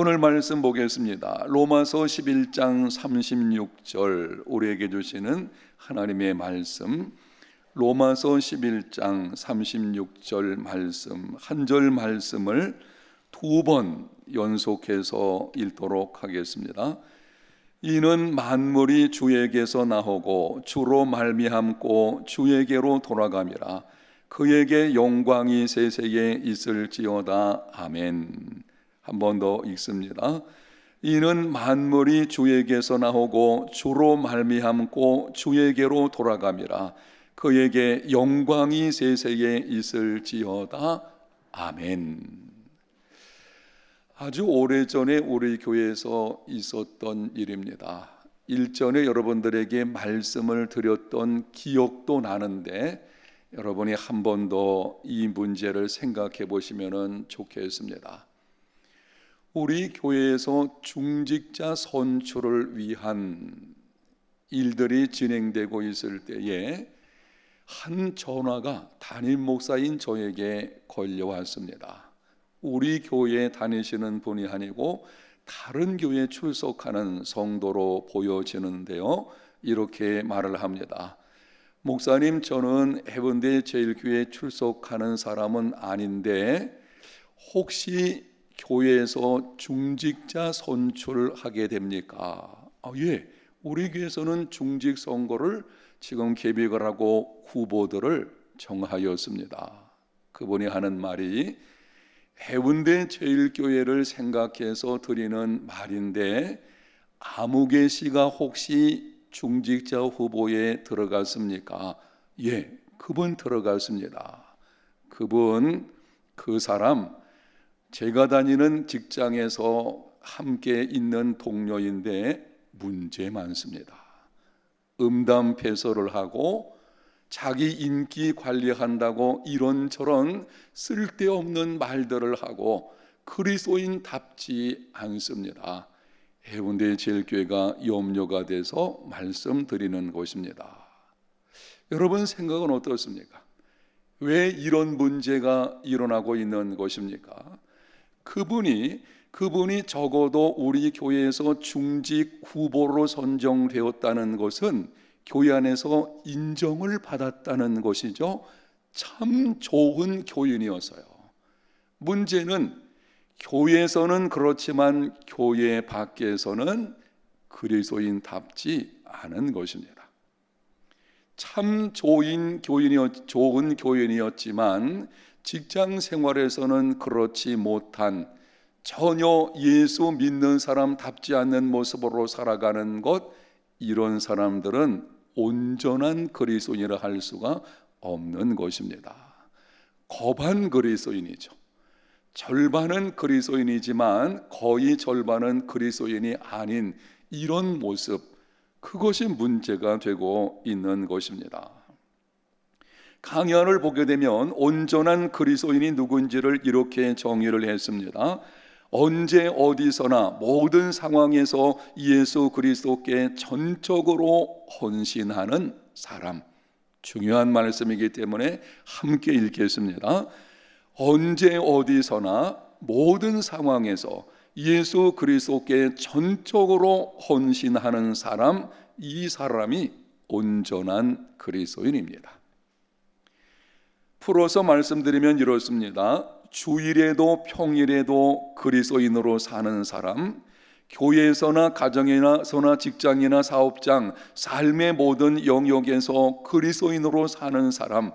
오늘 말씀 보겠습니다. 로마서 11장 36절 우리에게 주시는 하나님의 말씀, 로마서 11장 36절 말씀, 한 절 말씀을 두 번 연속해서 읽도록 하겠습니다. 이는 만물이 주에게서 나오고 주로 말미암고 주에게로 돌아감이라. 그에게 영광이 세세에 있을지어다. 아멘. 한 번 더 읽습니다. 이는 만물이 주에게서 나오고 주로 말미암고 주에게로 돌아감이라. 그에게 영광이 세세에 있을지어다. 아멘. 아주 오래전에 우리 교회에서 있었던 일입니다. 일전에 여러분들에게 말씀을 드렸던 기억도 나는데 여러분이 한 번 더 이 문제를 생각해 보시면 좋겠습니다. 우리 교회에서 중직자 선출을 위한 일들이 진행되고 있을 때에 한 전화가 담임 목사인 저에게 걸려왔습니다. 우리 교회에 다니시는 분이 아니고 다른 교회에 출석하는 성도로 보여지는데요, 이렇게 말을 합니다. 목사님, 저는 해운대 제일교회에 출석하는 사람은 아닌데 혹시 교회에서 중직자 선출하게 됩니까? 예, 우리 교회에서는 중직 선거를 지금 계획을 하고 후보들을 정하였습니다. 그분이 하는 말이 해운대 제일교회를 생각해서 드리는 말인데 아무개 씨가 혹시 중직자 후보에 들어갔습니까? 예, 그분 들어갔습니다. 그 사람 제가 다니는 직장에서 함께 있는 동료인데 문제 많습니다. 음담패설을 하고 자기 인기 관리한다고 이런저런 쓸데없는 말들을 하고 그리스도인답지 않습니다. 해운대 제일교회가 염려가 돼서 말씀드리는 것입니다. 여러분 생각은 어떻습니까? 왜 이런 문제가 일어나고 있는 것입니까? 그분이 적어도 우리 교회에서 중직 후보로 선정되었다는 것은 교회 안에서 인정을 받았다는 것이죠. 참 좋은 교인이었어요. 문제는 교회에서는 그렇지만 교회 밖에서는 그리스도인답지 않은 것입니다. 참 좋은 교인이었지만 직장 생활에서는 그렇지 못한, 전혀 예수 믿는 사람답지 않는 모습으로 살아가는 것, 이런 사람들은 온전한 그리스도인이라 할 수가 없는 것입니다. 거반 그리스도인이죠. 절반은 그리스도인이지만 거의 절반은 그리스도인이 아닌 이런 모습, 그것이 문제가 되고 있는 것입니다. 강연을 보게 되면 온전한 그리스도인이 누군지를 이렇게 정의를 했습니다. 언제 어디서나 모든 상황에서 예수 그리스도께 전적으로 헌신하는 사람. 중요한 말씀이기 때문에 함께 읽겠습니다. 언제 어디서나 모든 상황에서 예수 그리스도께 전적으로 헌신하는 사람, 이 사람이 온전한 그리스도인입니다. 풀어서 말씀드리면 이렇습니다. 주일에도 평일에도 그리스도인으로 사는 사람, 교회에서나 가정에서나 직장이나 사업장, 삶의 모든 영역에서 그리스도인으로 사는 사람,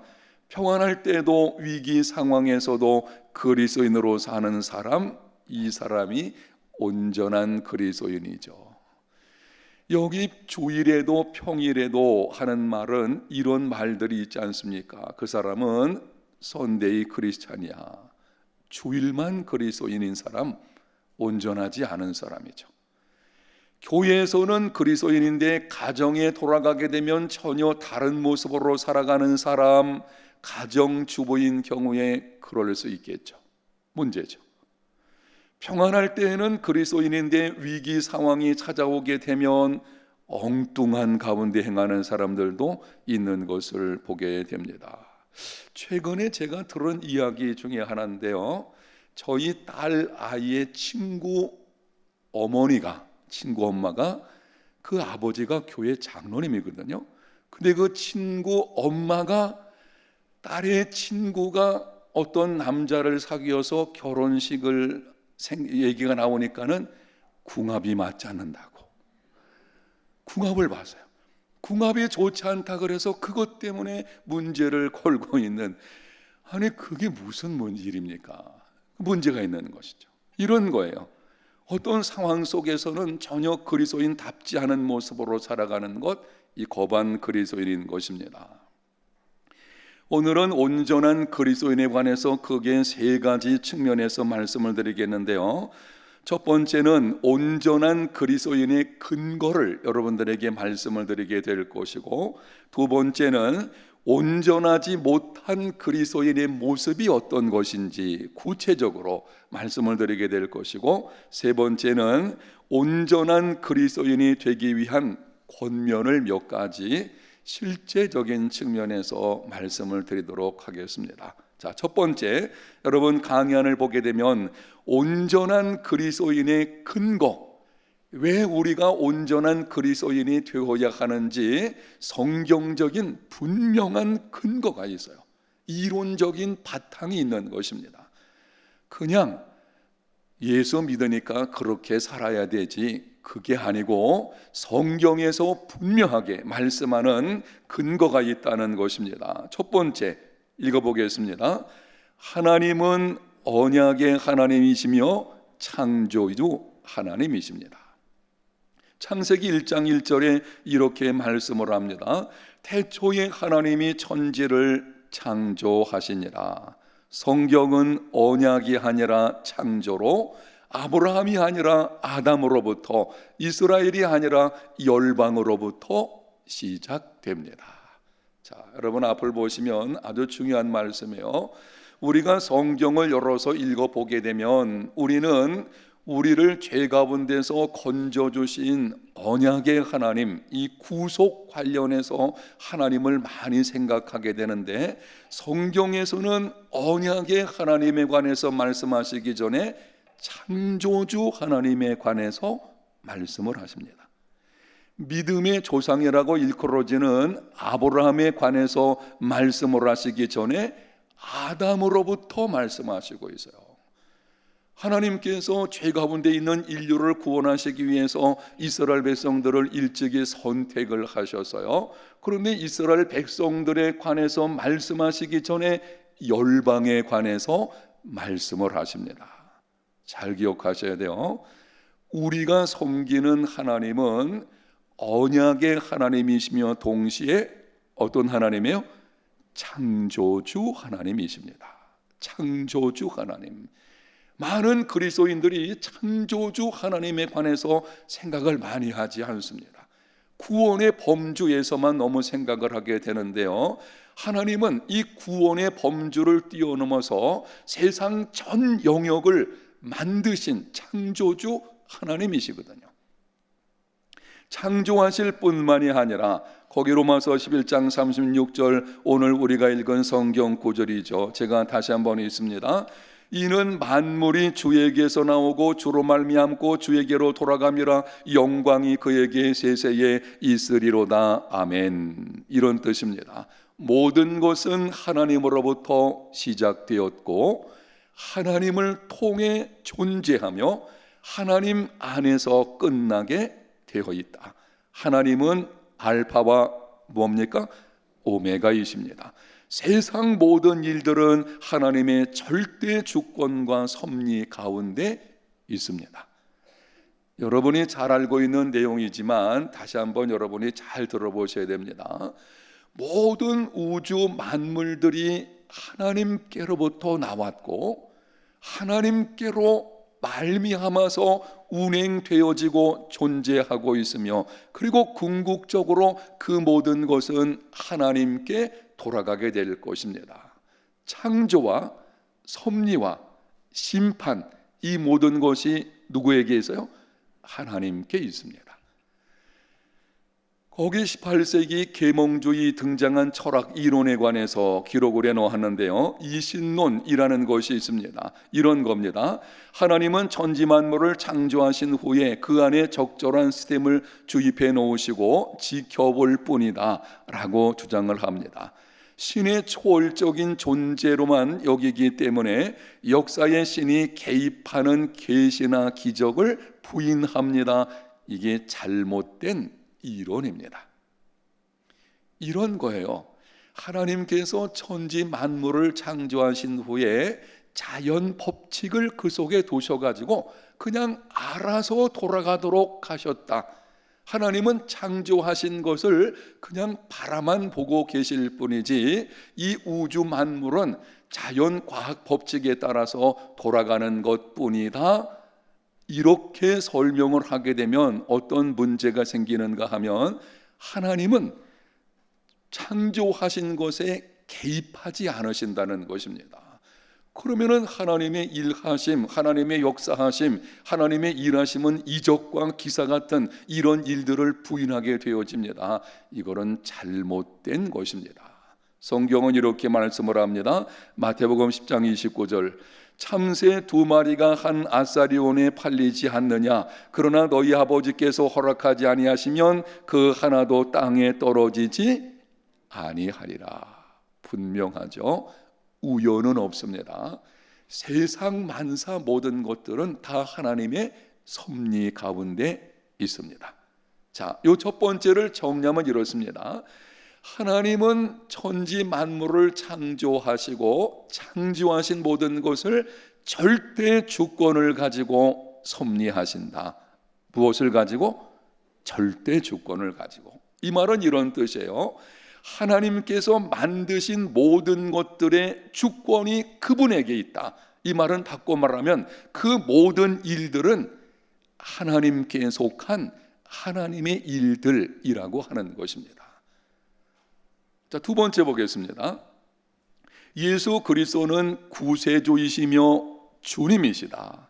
평안할 때도 위기 상황에서도 그리스도인으로 사는 사람, 이 사람이 온전한 그리스도인이죠. 여기 주일에도 평일에도 하는 말은 이런 말들이 있지 않습니까? 그 사람은 선데이 크리스찬이야. 주일만 그리스도인인 사람, 온전하지 않은 사람이죠. 교회에서는 그리스도인인데 가정에 돌아가게 되면 전혀 다른 모습으로 살아가는 사람, 가정주부인 경우에 그럴 수 있겠죠. 문제죠. 평안할 때에는 그리스도인인데 위기 상황이 찾아오게 되면 엉뚱한 가운데 행하는 사람들도 있는 것을 보게 됩니다. 최근에 제가 들은 이야기 중에 하나인데요, 저희 딸 아이의 친구 어머니가, 친구 엄마가 그 아버지가 교회 장로님이거든요. 근데 그 친구 엄마가 딸의 친구가 어떤 남자를 사귀어서 결혼식을 얘기가 나오니까는 궁합이 맞지 않는다고 궁합을 봐서요. 궁합이 좋지 않다 그래서 그것 때문에 문제를 걸고 있는, 아니 그게 무슨 일입니까? 문제가 있는 것이죠. 이런 거예요. 어떤 상황 속에서는 전혀 그리스도인답지 않은 모습으로 살아가는 것, 이 거반 그리스도인인 것입니다. 오늘은 온전한 그리스도인에 관해서 크게 세 가지 측면에서 말씀을 드리겠는데요. 첫 번째는 온전한 그리스도인의 근거를 여러분들에게 말씀을 드리게 될 것이고, 두 번째는 온전하지 못한 그리스도인의 모습이 어떤 것인지 구체적으로 말씀을 드리게 될 것이고, 세 번째는 온전한 그리스도인이 되기 위한 권면을 몇 가지 실제적인 측면에서 말씀을 드리도록 하겠습니다. 자, 첫 번째, 여러분 강연을 보게 되면 온전한 그리스도인의 근거, 왜 우리가 온전한 그리스도인이 되어야 하는지 성경적인 분명한 근거가 있어요. 이론적인 바탕이 있는 것입니다. 그냥 예수 믿으니까 그렇게 살아야 되지, 그게 아니고 성경에서 분명하게 말씀하는 근거가 있다는 것입니다. 첫 번째 읽어보겠습니다. 하나님은 언약의 하나님이시며 창조주 하나님이십니다. 창세기 1장 1절에 이렇게 말씀을 합니다. 태초에 하나님이 천지를 창조하시니라. 성경은 언약이 아니라 창조로, 아브라함이 아니라 아담으로부터, 이스라엘이 아니라 열방으로부터 시작됩니다. 자, 여러분 앞을 보시면 아주 중요한 말씀이에요. 우리가 성경을 열어서 읽어보게 되면 우리는 우리를 죄 가운데서 건져주신 언약의 하나님, 이 구속 관련해서 하나님을 많이 생각하게 되는데, 성경에서는 언약의 하나님에 관해서 말씀하시기 전에 창조주 하나님에 관해서 말씀을 하십니다. 믿음의 조상이라고 일컬어지는 아브라함에 관해서 말씀을 하시기 전에 아담으로부터 말씀하시고 있어요. 하나님께서 죄 가운데 있는 인류를 구원하시기 위해서 이스라엘 백성들을 일찍이 선택을 하셨어요. 그런데 이스라엘 백성들에 관해서 말씀하시기 전에 열방에 관해서 말씀을 하십니다. 잘 기억하셔야 돼요. 우리가 섬기는 하나님은 언약의 하나님이시며 동시에 어떤 하나님이에요? 창조주 하나님이십니다. 창조주 하나님. 많은 그리스도인들이 창조주 하나님에 관해서 생각을 많이 하지 않습니다. 구원의 범주에서만 너무 생각을 하게 되는데요, 하나님은 이 구원의 범주를 뛰어넘어서 세상 전 영역을 만드신 창조주 하나님이시거든요. 창조하실 뿐만이 아니라, 거기 로마서 11장 36절 오늘 우리가 읽은 성경 구절이죠. 제가 다시 한번 읽습니다. 이는 만물이 주에게서 나오고 주로 말미암고 주에게로 돌아감이라, 영광이 그에게 세세에 있으리로다. 아멘. 이런 뜻입니다. 모든 것은 하나님으로부터 시작되었고 하나님을 통해 존재하며 하나님 안에서 끝나게 되어 있다. 하나님은 알파와 뭡니까? 오메가이십니다. 세상 모든 일들은 하나님의 절대 주권과 섭리 가운데 있습니다. 여러분이 잘 알고 있는 내용이지만 다시 한번 여러분이 잘 들어보셔야 됩니다. 모든 우주 만물들이 하나님께로부터 나왔고 하나님께로 말미암아서 운행되어지고 존재하고 있으며, 그리고 궁극적으로 그 모든 것은 하나님께 돌아가게 될 것입니다. 창조와 섭리와 심판, 이 모든 것이 누구에게 있어요? 하나님께 있습니다. 거기 18세기 계몽주의 등장한 철학 이론에 관해서 기록을 해놓았는데요, 이신론이라는 것이 있습니다. 이런 겁니다. 하나님은 천지 만물을 창조하신 후에 그 안에 적절한 시스템을 주입해 놓으시고 지켜볼 뿐이다 라고 주장을 합니다. 신의 초월적인 존재로만 여기기 때문에 역사의 신이 개입하는 계시나 기적을 부인합니다. 이게 잘못된 이론입니다. 이런 거예요. 하나님께서 천지 만물을 창조하신 후에 자연 법칙을 그 속에 두셔가지고 그냥 알아서 돌아가도록 하셨다. 하나님은 창조하신 것을 그냥 바라만 보고 계실 뿐이지 이 우주 만물은 자연 과학 법칙에 따라서 돌아가는 것뿐이다. 이렇게 설명을 하게 되면 어떤 문제가 생기는가 하면, 하나님은 창조하신 것에 개입하지 않으신다는 것입니다. 그러면은 하나님의 일하심, 하나님의 역사하심, 하나님의 일하심은 이적과 기사 같은 이런 일들을 부인하게 되어집니다. 이거는 잘못된 것입니다. 성경은 이렇게 말씀을 합니다. 마태복음 10장 29절, 참새 2마리가 한 아사리온에 팔리지 않느냐? 그러나 너희 아버지께서 허락하지 아니하시면 그 하나도 땅에 떨어지지 아니하리라. 분명하죠. 우연은 없습니다. 세상 만사 모든 것들은 다 하나님의 섭리 가운데 있습니다. 자, 요 첫 번째를 정리하면 이렇습니다. 하나님은 천지 만물을 창조하시고 창조하신 모든 것을 절대 주권을 가지고 섭리하신다. 무엇을 가지고? 절대 주권을 가지고. 이 말은 이런 뜻이에요. 하나님께서 만드신 모든 것들의 주권이 그분에게 있다. 이 말은 바꿔 말하면 그 모든 일들은 하나님께 속한 하나님의 일들이라고 하는 것입니다. 자, 두 번째 보겠습니다. 예수 그리스도는 구세주이시며 주님이시다.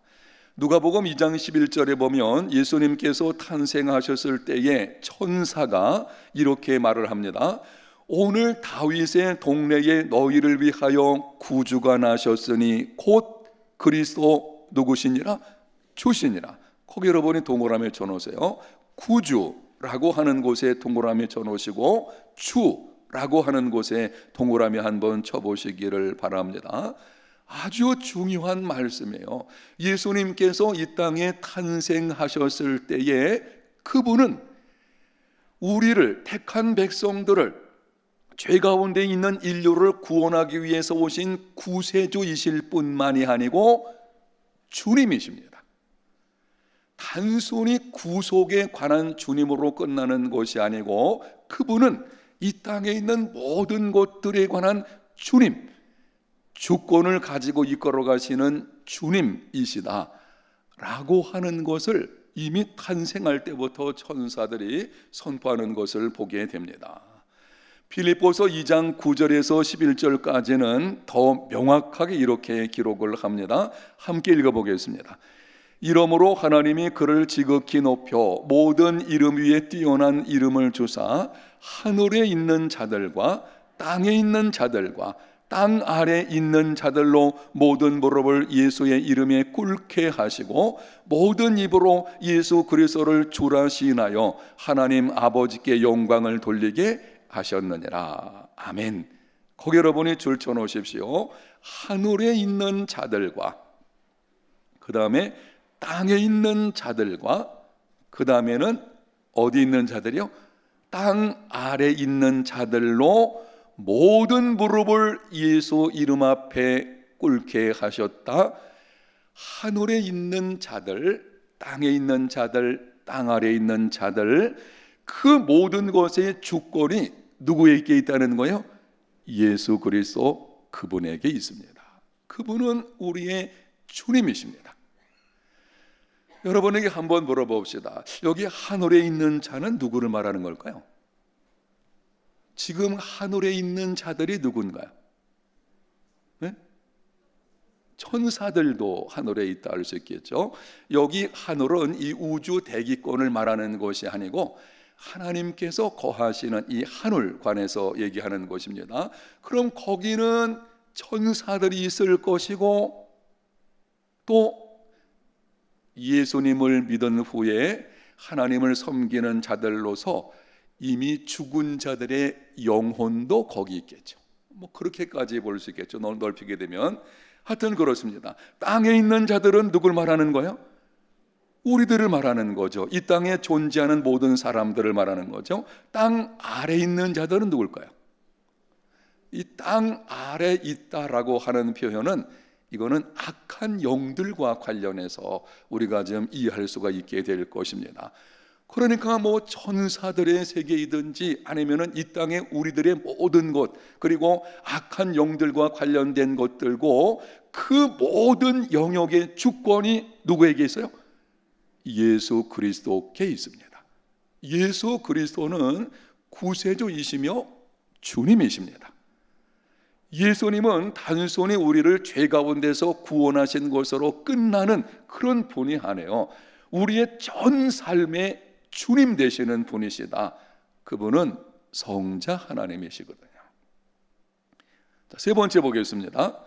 누가복음 2장 11절에 보면 예수님께서 탄생하셨을 때에 천사가 이렇게 말을 합니다. 오늘 다윗의 동네에 너희를 위하여 구주가 나셨으니 곧 그리스도 누구시니라? 주시니라. 거기 여러분이 동그라미 쳐놓으세요. 구주라고 하는 곳에 동그라미 쳐놓으시고 주라고 하는 곳에 동그라미 한번 쳐보시기를 바랍니다. 아주 중요한 말씀이에요. 예수님께서 이 땅에 탄생하셨을 때에 그분은 우리를, 택한 백성들을, 죄 가운데 있는 인류를 구원하기 위해서 오신 구세주이실 뿐만이 아니고 주님이십니다. 단순히 구속에 관한 주님으로 끝나는 것이 아니고 그분은 이 땅에 있는 모든 것들에 관한 주님, 주권을 가지고 이끌어 가시는 주님이시다 라고 하는 것을 이미 탄생할 때부터 천사들이 선포하는 것을 보게 됩니다. 빌립보서 2장 9절에서 11절까지는 더 명확하게 이렇게 기록을 합니다. 함께 읽어보겠습니다. 이러므로 하나님이 그를 지극히 높여 모든 이름 위에 뛰어난 이름을 주사 하늘에 있는 자들과 땅에 있는 자들과 땅 아래 있는 자들로 모든 무릎을 예수의 이름에 꿇게 하시고 모든 입으로 예수 그리스도를 주라 시인하여 하나님 아버지께 영광을 돌리게 하셨느니라. 아멘. 거기 여러분이 줄 쳐놓으십시오. 하늘에 있는 자들과, 그 다음에 땅에 있는 자들과, 그 다음에는 어디 있는 자들이요? 땅 아래 있는 자들로 모든 무릎을 예수 이름 앞에 꿇게 하셨다. 하늘에 있는 자들, 땅에 있는 자들, 땅 아래 있는 자들, 그 모든 것의 주권이 누구에게 있다는 거예요? 예수 그리스도 그분에게 있습니다. 그분은 우리의 주님이십니다. 여러분에게 한번 물어봅시다. 여기 하늘에 있는 자는 누구를 말하는 걸까요? 지금 하늘에 있는 자들이 누군가요? 네? 천사들도 하늘에 있다 할 수 있겠죠. 여기 하늘은 이 우주 대기권을 말하는 것이 아니고 하나님께서 거하시는 이 하늘 관해서 얘기하는 것입니다. 그럼 거기는 천사들이 있을 것이고 또 예수님을 믿은 후에 하나님을 섬기는 자들로서 이미 죽은 자들의 영혼도 거기 있겠죠. 뭐 그렇게까지 볼 수 있겠죠. 넓히게 되면. 하여튼 그렇습니다. 땅에 있는 자들은 누굴 말하는 거예요? 우리들을 말하는 거죠. 이 땅에 존재하는 모든 사람들을 말하는 거죠. 땅 아래 있는 자들은 누굴까요? 이 땅 아래 있다라고 하는 표현은 이거는 악한 영들과 관련해서 우리가 좀 이해할 수가 있게 될 것입니다. 그러니까 뭐 천사들의 세계이든지 아니면은 이 땅에 우리들의 모든 것, 그리고 악한 영들과 관련된 것들고 그 모든 영역의 주권이 누구에게 있어요? 예수 그리스도께 있습니다. 예수 그리스도는 구세주이시며 주님이십니다. 예수님은 단순히 우리를 죄 가운데서 구원하신 것으로 끝나는 그런 분이 아니에요. 우리의 전 삶의 주님 되시는 분이시다. 그분은 성자 하나님이시거든요. 자, 세 번째 보겠습니다.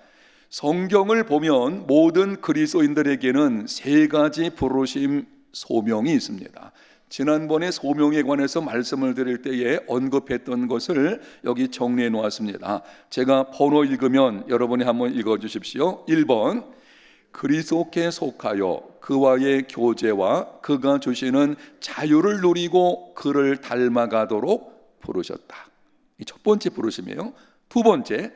성경을 보면 모든 그리스도인들에게는 세 가지 부르심 소명이 있습니다. 지난번에 소명에 관해서 말씀을 드릴 때에 언급했던 것을 여기 정리해 놓았습니다. 제가 번호 읽으면 여러분이 한번 읽어 주십시오. 1번, 그리스도께 속하여 그와의 교제와 그가 주시는 자유를 누리고 그를 닮아가도록 부르셨다. 이 첫 번째 부르심이에요. 두 번째,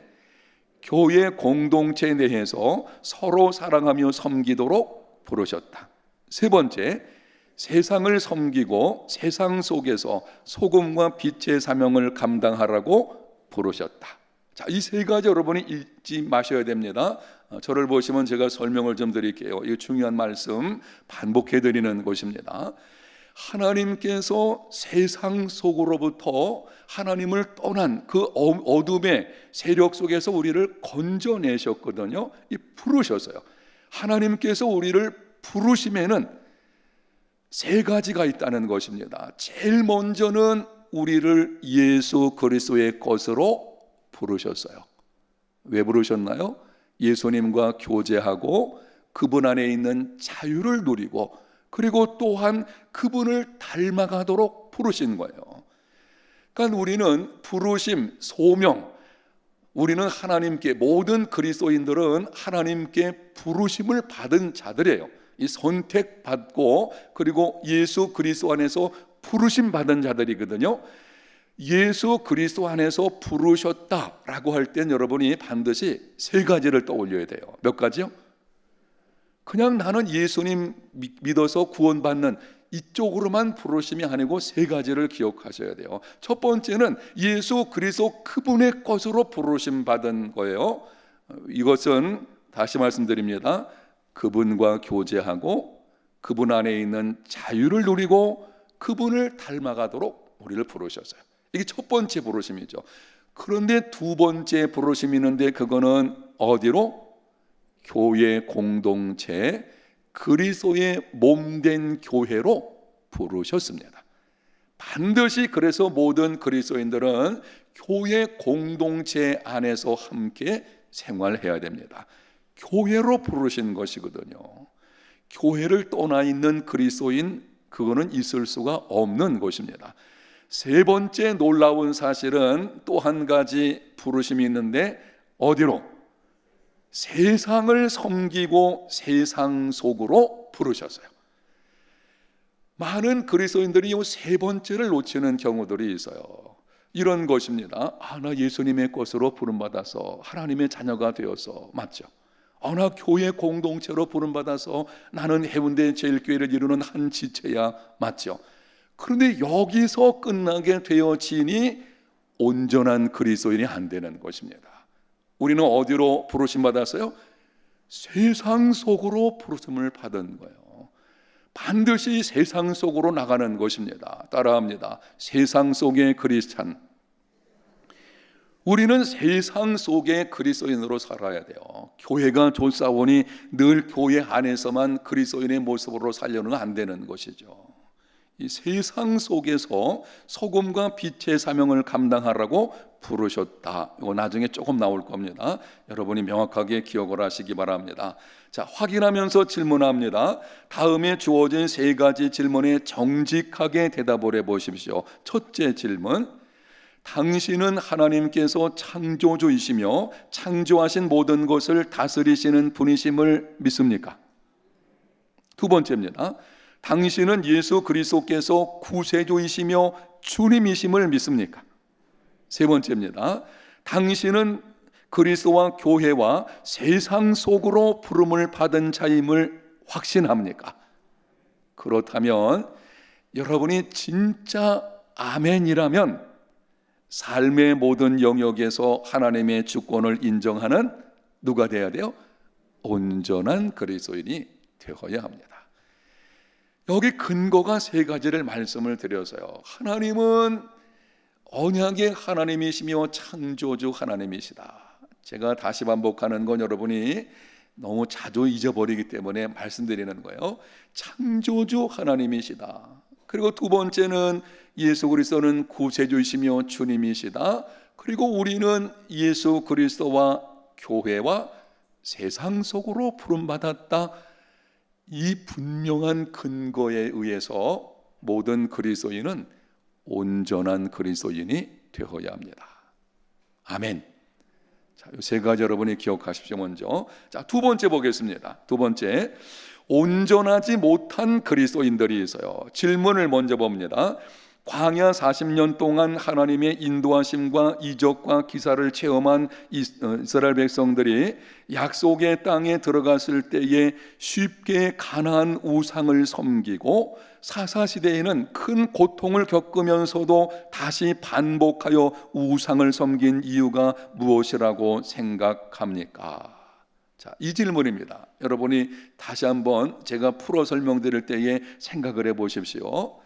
교회 공동체 내에서 서로 사랑하며 섬기도록 부르셨다. 세 번째, 세상을 섬기고 세상 속에서 소금과 빛의 사명을 감당하라고 부르셨다. 자, 이 세 가지 여러분이 잊지 마셔야 됩니다. 저를 보시면 제가 설명을 좀 드릴게요. 이 중요한 말씀 반복해 드리는 것입니다. 하나님께서 세상 속으로부터 하나님을 떠난 그 어둠의 세력 속에서 우리를 건져내셨거든요. 부르셨어요. 하나님께서 우리를 부르심에는 세 가지가 있다는 것입니다. 제일 먼저는 우리를 예수 그리스도의 것으로 부르셨어요. 왜 부르셨나요? 예수님과 교제하고 그분 안에 있는 자유를 누리고 그리고 또한 그분을 닮아가도록 부르신 거예요. 그러니까 우리는 부르심, 소명, 우리는 하나님께, 모든 그리스도인들은 하나님께 부르심을 받은 자들이에요. 이 선택받고 그리고 예수 그리스도 안에서 부르심 받은 자들이거든요. 예수 그리스도 안에서 부르셨다라고 할 땐 여러분이 반드시 세 가지를 떠올려야 돼요. 몇 가지요? 그냥 나는 예수님 믿어서 구원받는 이쪽으로만 부르심이 아니고 세 가지를 기억하셔야 돼요. 첫 번째는 예수 그리스도 그분의 것으로 부르심 받은 거예요. 이것은 다시 말씀드립니다. 그분과 교제하고 그분 안에 있는 자유를 누리고 그분을 닮아가도록 우리를 부르셨어요. 이게 첫 번째 부르심이죠. 그런데 두 번째 부르심이 있는데 그거는 어디로? 교회 공동체, 그리스도의 몸된 교회로 부르셨습니다. 반드시 그래서 모든 그리스도인들은 교회 공동체 안에서 함께 생활해야 됩니다. 교회로 부르신 것이거든요. 교회를 떠나 있는 그리스도인, 그거는 있을 수가 없는 것입니다. 세 번째 놀라운 사실은 또 한 가지 부르심이 있는데 어디로? 세상을 섬기고 세상 속으로 부르셨어요. 많은 그리스도인들이 이 세 번째를 놓치는 경우들이 있어요. 이런 것입니다. 나 예수님의 것으로 부름받아서 하나님의 자녀가 되어서, 맞죠? 나 교회 공동체로 부름받아서 나는 해운대 제일교회를 이루는 한 지체야, 맞죠? 그런데 여기서 끝나게 되어지니 온전한 그리스도인이 안 되는 것입니다. 우리는 어디로 부르심 받았어요? 세상 속으로 부르심을 받은 거예요. 반드시 세상 속으로 나가는 것입니다. 따라합니다. 세상 속의 크리스찬. 우리는 세상 속의 그리스도인으로 살아야 돼요. 교회가 좋사오니 늘 교회 안에서만 그리스도인의 모습으로 살려는 안 되는 것이죠. 이 세상 속에서 소금과 빛의 사명을 감당하라고 부르셨다. 이거 나중에 조금 나올 겁니다. 여러분이 명확하게 기억을 하시기 바랍니다. 자, 확인하면서 질문합니다. 다음에 주어진 세 가지 질문에 정직하게 대답을 해 보십시오. 첫째 질문: 당신은 하나님께서 창조주이시며 창조하신 모든 것을 다스리시는 분이심을 믿습니까? 두 번째입니다. 당신은 예수 그리스도께서 구세주이시며 주님이심을 믿습니까? 세 번째입니다. 당신은 그리스도와 교회와 세상 속으로 부름을 받은 자임을 확신합니까? 그렇다면 여러분이 진짜 아멘이라면 삶의 모든 영역에서 하나님의 주권을 인정하는 누가 되어야 돼요? 온전한 그리스도인이 되어야 합니다. 여기 근거가 세 가지를 말씀을 드려서요. 하나님은 언약의 하나님이시며 창조주 하나님이시다. 제가 다시 반복하는 건 여러분이 너무 자주 잊어버리기 때문에 말씀드리는 거예요. 창조주 하나님이시다. 그리고 두 번째는 예수 그리스도는 구세주이시며 주님이시다. 그리고 우리는 예수 그리스도와 교회와 세상 속으로 부름받았다. 이 분명한 근거에 의해서 모든 그리스도인은 온전한 그리스도인이 되어야 합니다. 아멘. 자, 이 세 가지 여러분이 기억하십시오. 먼저, 자, 두 번째 보겠습니다. 두 번째, 온전하지 못한 그리스도인들이 있어요. 질문을 먼저 봅니다. 광야 40년 동안 하나님의 인도하심과 이적과 기사를 체험한 이스라엘 백성들이 약속의 땅에 들어갔을 때에 쉽게 가나안 우상을 섬기고 사사시대에는 큰 고통을 겪으면서도 다시 반복하여 우상을 섬긴 이유가 무엇이라고 생각합니까? 자, 이 질문입니다. 여러분이 다시 한번 제가 풀어 설명드릴 때에 생각을 해 보십시오.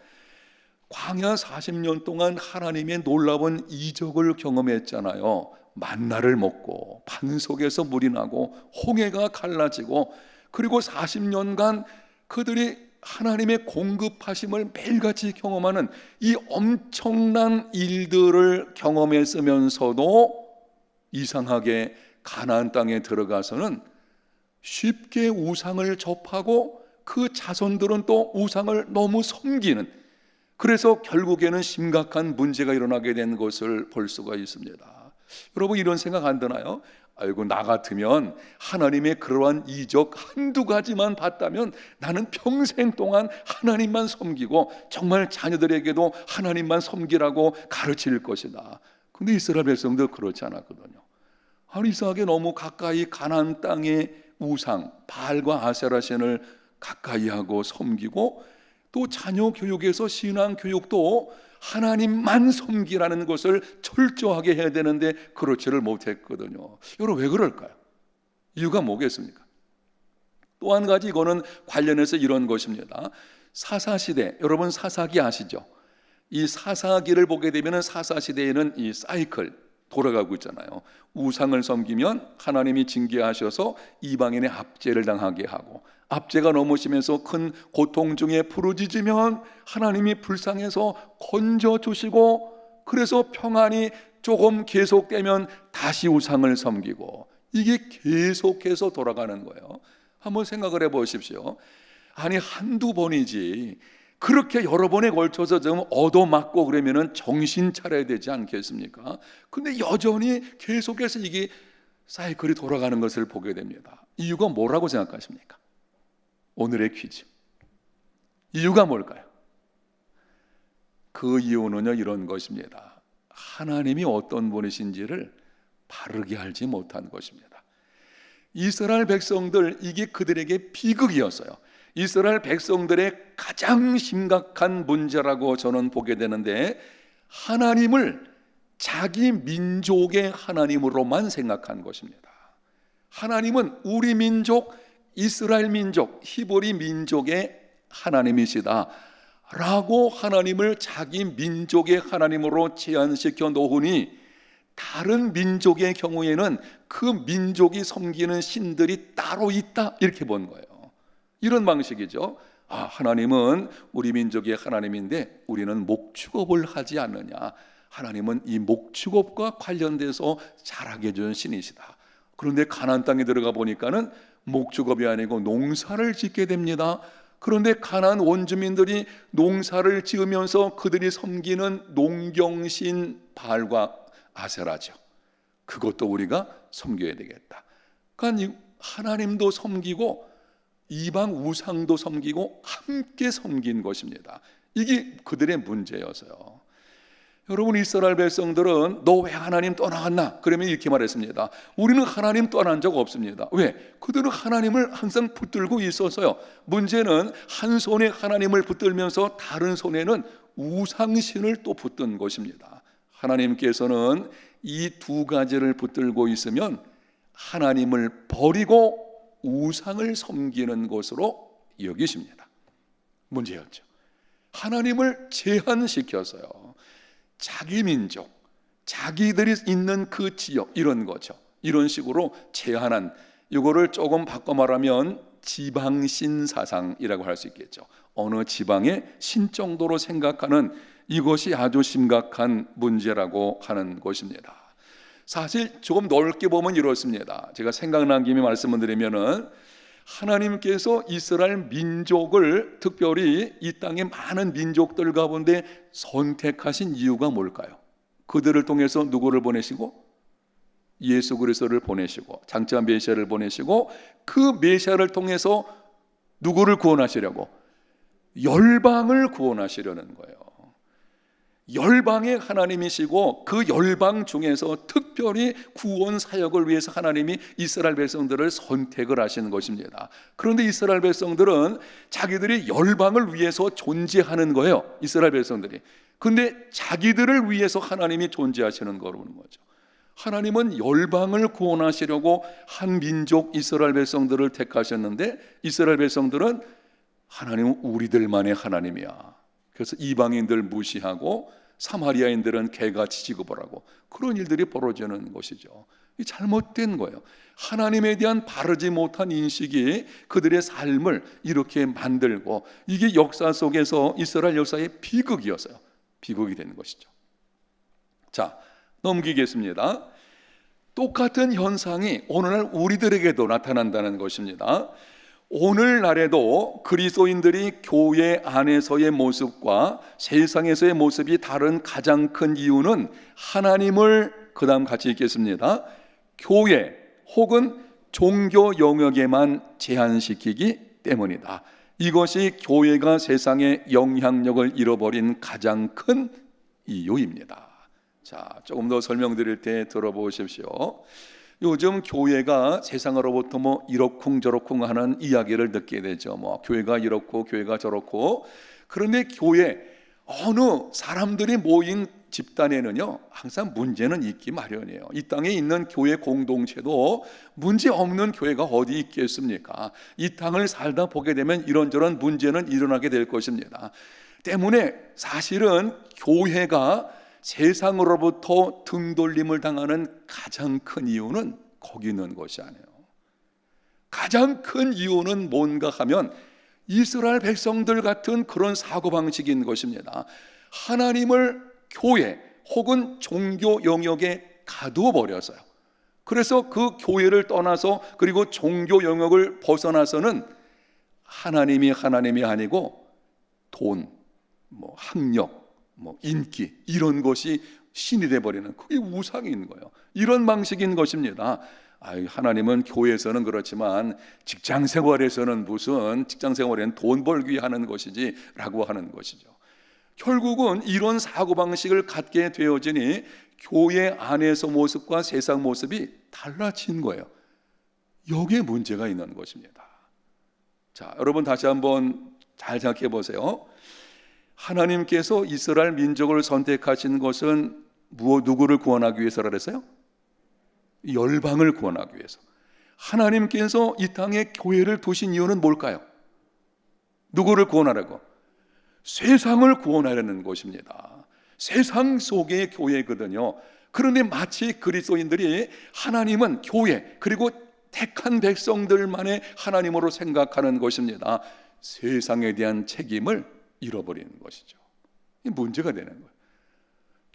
광야 40년 동안 하나님의 놀라운 이적을 경험했잖아요. 만나를 먹고 반 속에서 물이 나고 홍해가 갈라지고, 그리고 40년간 그들이 하나님의 공급하심을 매일같이 경험하는 이 엄청난 일들을 경험했으면서도 이상하게 가나안 땅에 들어가서는 쉽게 우상을 접하고 그 자손들은 또 우상을 너무 섬기는, 그래서 결국에는 심각한 문제가 일어나게 된 것을 볼 수가 있습니다. 여러분, 이런 생각 안 드나요? 아이고, 나 같으면 하나님의 그러한 이적 한두 가지만 봤다면 나는 평생 동안 하나님만 섬기고 정말 자녀들에게도 하나님만 섬기라고 가르칠 것이다. 근데 이스라엘 백성도 그렇지 않았거든요. 아니, 이상하게 너무 가까이 가나안 땅의 우상 바알과 아세라 신을 가까이 하고 섬기고, 또 자녀 교육에서 신앙 교육도 하나님만 섬기라는 것을 철저하게 해야 되는데 그렇지를 못했거든요. 여러분, 왜 그럴까요? 이유가 뭐겠습니까? 또 한 가지, 이거는 관련해서 이런 것입니다. 사사시대, 여러분 사사기 아시죠? 이 사사기를 보게 되면 사사시대에는 이 사이클 돌아가고 있잖아요. 우상을 섬기면 하나님이 징계하셔서 이방인의 압제를 당하게 하고, 압제가 너무 심해서 큰 고통 중에 부르짖으면 하나님이 불쌍해서 건져주시고, 그래서 평안이 조금 계속되면 다시 우상을 섬기고, 이게 계속해서 돌아가는 거예요. 한번 생각을 해 보십시오. 아니, 한두 번이지 그렇게 여러 번에 걸쳐서 좀 얻어맞고 그러면은 정신 차려야 되지 않겠습니까? 근데 여전히 계속해서 이게 사이클이 돌아가는 것을 보게 됩니다. 이유가 뭐라고 생각하십니까? 오늘의 퀴즈. 이유가 뭘까요? 그 이유는요, 이런 것입니다. 하나님이 어떤 분이신지를 바르게 알지 못한 것입니다. 이스라엘 백성들, 이게 그들에게 비극이었어요. 이스라엘 백성들의 가장 심각한 문제라고 저는 보게 되는데, 하나님을 자기 민족의 하나님으로만 생각한 것입니다. 하나님은 우리 민족, 이스라엘 민족, 히브리 민족의 하나님이시다 라고 하나님을 자기 민족의 하나님으로 제한시켜 놓으니, 다른 민족의 경우에는 그 민족이 섬기는 신들이 따로 있다, 이렇게 본 거예요. 이런 방식이죠. 하나님은 우리 민족의 하나님인데 우리는 목축업을 하지 않느냐. 하나님은 이 목축업과 관련돼서 잘하게 해준 신이시다. 그런데 가나안 땅에 들어가 보니까는 목축업이 아니고 농사를 짓게 됩니다. 그런데 가나안 원주민들이 농사를 지으면서 그들이 섬기는 농경신 바알과 아세라죠. 그것도 우리가 섬겨야 되겠다. 그러니까 하나님도 섬기고 이방 우상도 섬기고 함께 섬긴 것입니다. 이게 그들의 문제여서요. 여러분, 이스라엘 백성들은 너 왜 하나님 떠나갔나? 그러면 이렇게 말했습니다. 우리는 하나님 떠난 적 없습니다. 왜? 그들은 하나님을 항상 붙들고 있어서요. 문제는 한 손에 하나님을 붙들면서 다른 손에는 우상신을 또 붙든 것입니다. 하나님께서는 이 두 가지를 붙들고 있으면 하나님을 버리고 우상을 섬기는 것으로 여기십니다. 문제였죠. 하나님을 제한시켜서요. 자기 민족, 자기들이 있는 그 지역, 이런 거죠. 이런 식으로 제한한, 이거를 조금 바꿔 말하면 지방신 사상이라고 할 수 있겠죠. 어느 지방의 신 정도로 생각하는, 이것이 아주 심각한 문제라고 하는 것입니다. 사실 조금 넓게 보면 이렇습니다. 제가 생각난 김에 말씀을 드리면은, 하나님께서 이스라엘 민족을 특별히 이 땅의 많은 민족들 가운데 선택하신 이유가 뭘까요? 그들을 통해서 누구를 보내시고? 예수 그리스도를 보내시고, 장차 메시아를 보내시고, 그 메시아를 통해서 누구를 구원하시려고? 열방을 구원하시려는 거예요. 열방의 하나님이시고, 그 열방 중에서 특별히 구원 사역을 위해서 하나님이 이스라엘 백성들을 선택을 하시는 것입니다. 그런데 이스라엘 백성들은 자기들이 열방을 위해서 존재하는 거예요. 이스라엘 백성들이. 근데 자기들을 위해서 하나님이 존재하시는 거라는 거죠. 하나님은 열방을 구원하시려고 한 민족 이스라엘 백성들을 택하셨는데, 이스라엘 백성들은 하나님은 우리들만의 하나님이야. 그래서 이방인들 무시하고 사마리아인들은 개같이 취급을 하고, 그런 일들이 벌어지는 것이죠. 이 잘못된 거예요. 하나님에 대한 바르지 못한 인식이 그들의 삶을 이렇게 만들고, 이게 역사 속에서 이스라엘 역사의 비극이었어요. 비극이 되는 것이죠. 자, 넘기겠습니다. 똑같은 현상이 오늘날 우리들에게도 나타난다는 것입니다. 오늘날에도 그리스도인들이 교회 안에서의 모습과 세상에서의 모습이 다른 가장 큰 이유는 하나님을, 그 다음 같이 읽겠습니다, 교회 혹은 종교 영역에만 제한시키기 때문이다. 이것이 교회가 세상에 영향력을 잃어버린 가장 큰 이유입니다. 자, 조금 더 설명드릴 때 들어보십시오. 요즘 교회가 세상으로부터 이러쿵저러쿵 하는 이야기를 듣게 되죠. 교회가 이렇고 교회가 저렇고. 그런데 교회, 어느 사람들이 모인 집단에는요, 항상 문제는 있기 마련이에요. 이 땅에 있는 교회 공동체도 문제 없는 교회가 어디 있겠습니까? 이 땅을 살다 보게 되면 이런저런 문제는 일어나게 될 것입니다. 때문에 사실은 교회가 세상으로부터 등돌림을 당하는 가장 큰 이유는 거기 있는 것이 아니에요. 가장 큰 이유는 뭔가 하면 이스라엘 백성들 같은 그런 사고방식인 것입니다. 하나님을 교회 혹은 종교 영역에 가두어 버려서요. 그래서 그 교회를 떠나서, 그리고 종교 영역을 벗어나서는 하나님이 아니고 돈, 학력, 인기, 이런 것이 신이 돼버리는, 그게 우상인 거예요. 이런 방식인 것입니다. 하나님은 교회에서는 그렇지만 직장생활에서는 무슨, 직장생활에는 돈 벌기 위해 하는 것이지 라고 하는 것이죠. 결국은 이런 사고방식을 갖게 되어지니 교회 안에서 모습과 세상 모습이 달라진 거예요. 여기에 문제가 있는 것입니다. 자, 여러분 다시 한번 잘 생각해 보세요. 하나님께서 이스라엘 민족을 선택하신 것은 누구를 구원하기 위해서라 그랬어요? 열방을 구원하기 위해서. 하나님께서 이 땅에 교회를 두신 이유는 뭘까요? 누구를 구원하라고? 세상을 구원하려는 것입니다. 세상 속의 교회거든요. 그런데 마치 그리스도인들이 하나님은 교회, 그리고 택한 백성들만의 하나님으로 생각하는 것입니다. 세상에 대한 책임을 잃어버리는 것이죠. 이 문제가 되는 거예요.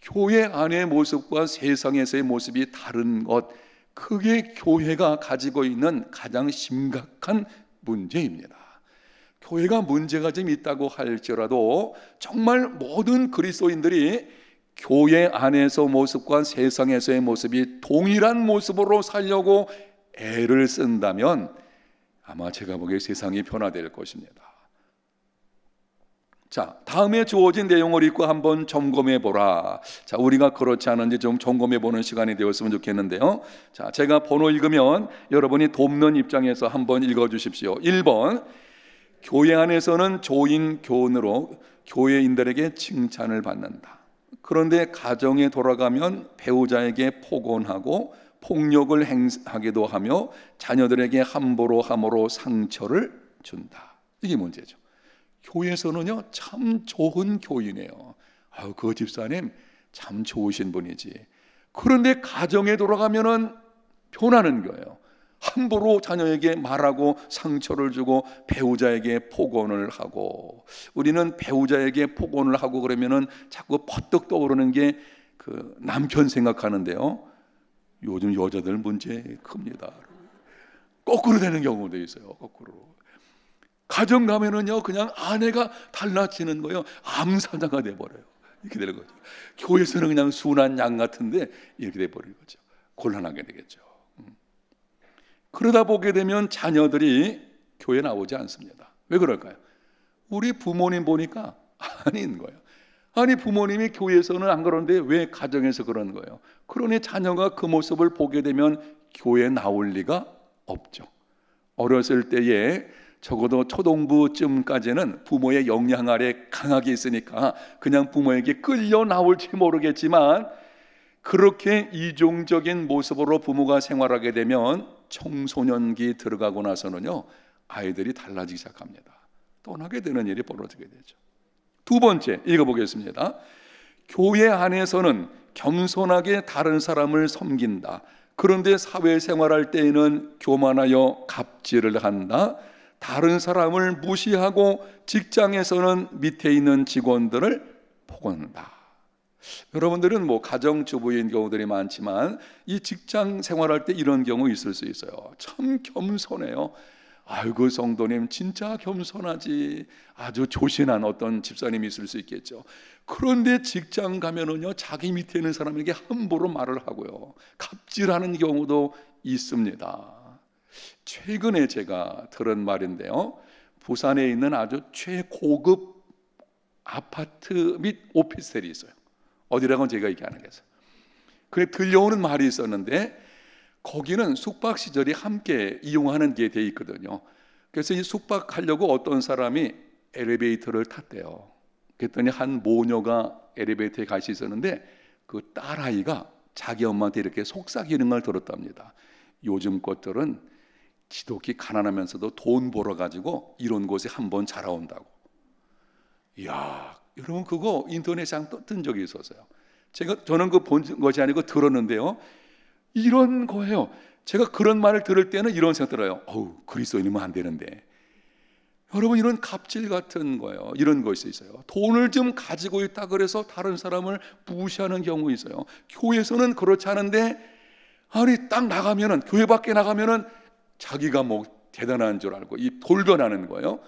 교회 안의 모습과 세상에서의 모습이 다른 것, 그게 교회가 가지고 있는 가장 심각한 문제입니다. 교회가 문제가 좀 있다고 할지라도 정말 모든 그리스도인들이 교회 안에서 모습과 세상에서의 모습이 동일한 모습으로 살려고 애를 쓴다면 아마 제가 보기에 세상이 변화될 것입니다. 자, 다음에 주어진 내용을 읽고 한번 점검해 보라. 자, 우리가 그렇지 않은지 좀 점검해 보는 시간이 되었으면 좋겠는데요. 자, 제가 번호 읽으면 여러분이 돕는 입장에서 한번 읽어 주십시오. 1번, 교회 안에서는 조인 교훈으로 교회인들에게 칭찬을 받는다. 그런데 가정에 돌아가면 배우자에게 폭언하고 폭력을 행하기도 하며 자녀들에게 함부로 함으로 상처를 준다. 이게 문제죠. 교회에서는요, 참 좋은 교인이에요. 아유, 그 집사님 참 좋으신 분이지. 그런데 가정에 돌아가면은 변하는 거예요. 함부로 자녀에게 말하고 상처를 주고 배우자에게 폭언을 하고, 우리는 배우자에게 폭언을 하고 그러면은 자꾸 퍼뜩 떠오르는 게 그 남편 생각하는데요. 요즘 여자들 문제 큽니다. 거꾸로 되는 경우도 있어요. 거꾸로. 가정 가면은요, 그냥 아내가 달라지는 거예요. 암사자가 돼버려요. 이렇게 되는 거죠. 교회에서는 그냥 순한 양 같은데 이렇게 돼버리는 거죠. 곤란하게 되겠죠. 그러다 보게 되면 자녀들이 교회 나오지 않습니다. 왜 그럴까요? 우리 부모님 보니까 아닌 거예요. 아니, 부모님이 교회에서는 안 그러는데 왜 가정에서 그런 거예요? 그러니 자녀가 그 모습을 보게 되면 교회에 나올 리가 없죠. 어렸을 때에 적어도 초동부쯤까지는 부모의 영향 아래 강하게 있으니까 그냥 부모에게 끌려 나올지 모르겠지만, 그렇게 이중적인 모습으로 부모가 생활하게 되면 청소년기 들어가고 나서는요, 아이들이 달라지기 시작합니다. 떠나게 되는 일이 벌어지게 되죠. 두 번째 읽어보겠습니다. 교회 안에서는 겸손하게 다른 사람을 섬긴다. 그런데 사회생활할 때에는 교만하여 갑질을 한다. 다른 사람을 무시하고 직장에서는 밑에 있는 직원들을 폭언한다. 여러분들은 뭐 가정주부인 경우들이 많지만 이 직장 생활할 때 이런 경우 있을 수 있어요. 참 겸손해요. 아이고, 성도님 진짜 겸손하지. 아주 조신한 어떤 집사님이 있을 수 있겠죠. 그런데 직장 가면은요, 자기 밑에 있는 사람에게 함부로 말을 하고요, 갑질하는 경우도 있습니다. 최근에 제가 들은 말인데요, 부산에 있는 아주 최고급 아파트 및 오피스텔이 있어요. 어디라고는 제가 얘기 안 하겠어요. 그래, 들려오는 말이 있었는데 거기는 숙박 시절이 함께 이용하는 게 돼 있거든요. 그래서 이 숙박하려고 어떤 사람이 엘리베이터를 탔대요. 그랬더니 한 모녀가 엘리베이터에 같이 있었는데 그 딸아이가 자기 엄마한테 이렇게 속삭이는 걸 들었답니다. 요즘 것들은 지독히 가난하면서도 돈 벌어가지고 이런 곳에 한번 자라온다고. 이야, 여러분 그거 인터넷에 뜬 적이 있었어요. 저는 그 본 것이 아니고 들었는데요, 이런 거예요. 제가 그런 말을 들을 때는 이런 생각 들어요. 어우, 그리스도인이면 안 되는데. 여러분, 이런 갑질 같은 거예요. 이런 것이 있어요. 돈을 좀 가지고 있다 그래서 다른 사람을 무시하는 경우 있어요. 교회에서는 그렇지 않은데, 아니 딱 나가면은, 교회 밖에 나가면은 자기가 뭐 대단한 줄 알고 이 돌변하는 거예요.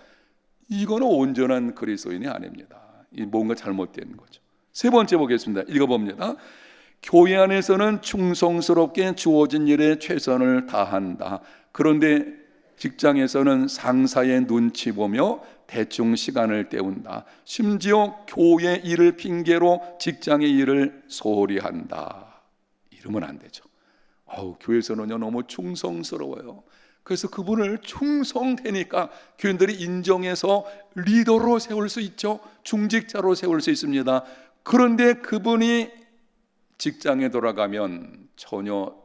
이거는 온전한 그리스도인이 아닙니다. 이 뭔가 잘못된 거죠. 세 번째 보겠습니다. 읽어봅니다. 교회 안에서는 충성스럽게 주어진 일에 최선을 다한다. 그런데 직장에서는 상사의 눈치 보며 대충 시간을 때운다. 심지어 교회 일을 핑계로 직장의 일을 소홀히 한다. 이러면 안 되죠. 교회에서는요, 너무 충성스러워요. 그래서 그분을 충성되니까 교인들이 인정해서 리더로 세울 수 있죠. 중직자로 세울 수 있습니다. 그런데 그분이 직장에 돌아가면 전혀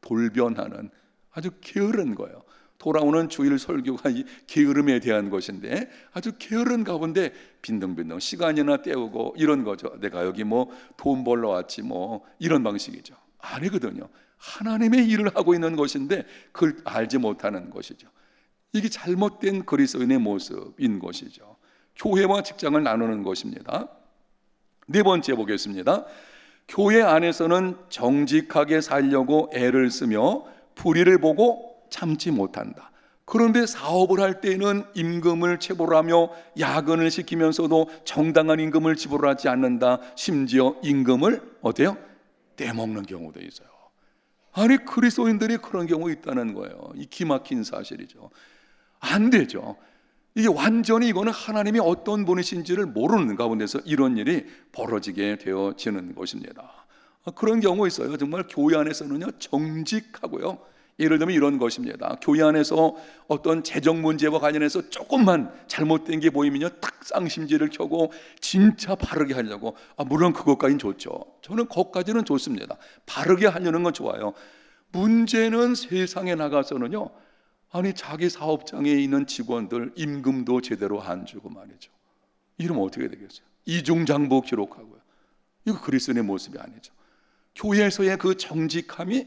돌변하는, 아주 게으른 거예요. 돌아오는 주일 설교가 이 게으름에 대한 것인데 아주 게으른 가운데 빈둥빈둥 시간이나 때우고 이런 거죠. 내가 여기 뭐 돈 벌러 왔지 뭐, 이런 방식이죠. 아니거든요. 하나님의 일을 하고 있는 것인데 그걸 알지 못하는 것이죠. 이게 잘못된 그리스도인의 모습인 것이죠. 교회와 직장을 나누는 것입니다. 네 번째 보겠습니다. 교회 안에서는 정직하게 살려고 애를 쓰며 불의를 보고 참지 못한다. 그런데 사업을 할 때는 임금을 체불하며 야근을 시키면서도 정당한 임금을 지불하지 않는다. 심지어 임금을 어때요? 떼먹는 경우도 있어요. 아니, 그리스도인들이 그런 경우 있다는 거예요. 이 기막힌 사실이죠. 안 되죠. 이게 완전히 이거는 하나님이 어떤 분이신지를 모르는 가운데서 이런 일이 벌어지게 되어지는 것입니다. 그런 경우 있어요. 정말 교회 안에서는요, 정직하고요. 예를 들면 이런 것입니다. 교회 안에서 어떤 재정 문제와 관련해서 조금만 잘못된 게 보이면요, 딱 쌍심지를 켜고 진짜 바르게 하려고. 물론 그것까지는 좋죠. 저는 그것까지는 좋습니다. 바르게 하려는 건 좋아요. 문제는 세상에 나가서는요, 아니, 자기 사업장에 있는 직원들 임금도 제대로 안 주고 말이죠. 이러면 어떻게 되겠어요? 이중장부 기록하고요. 이거 그리스도인의 모습이 아니죠. 교회에서의 그 정직함이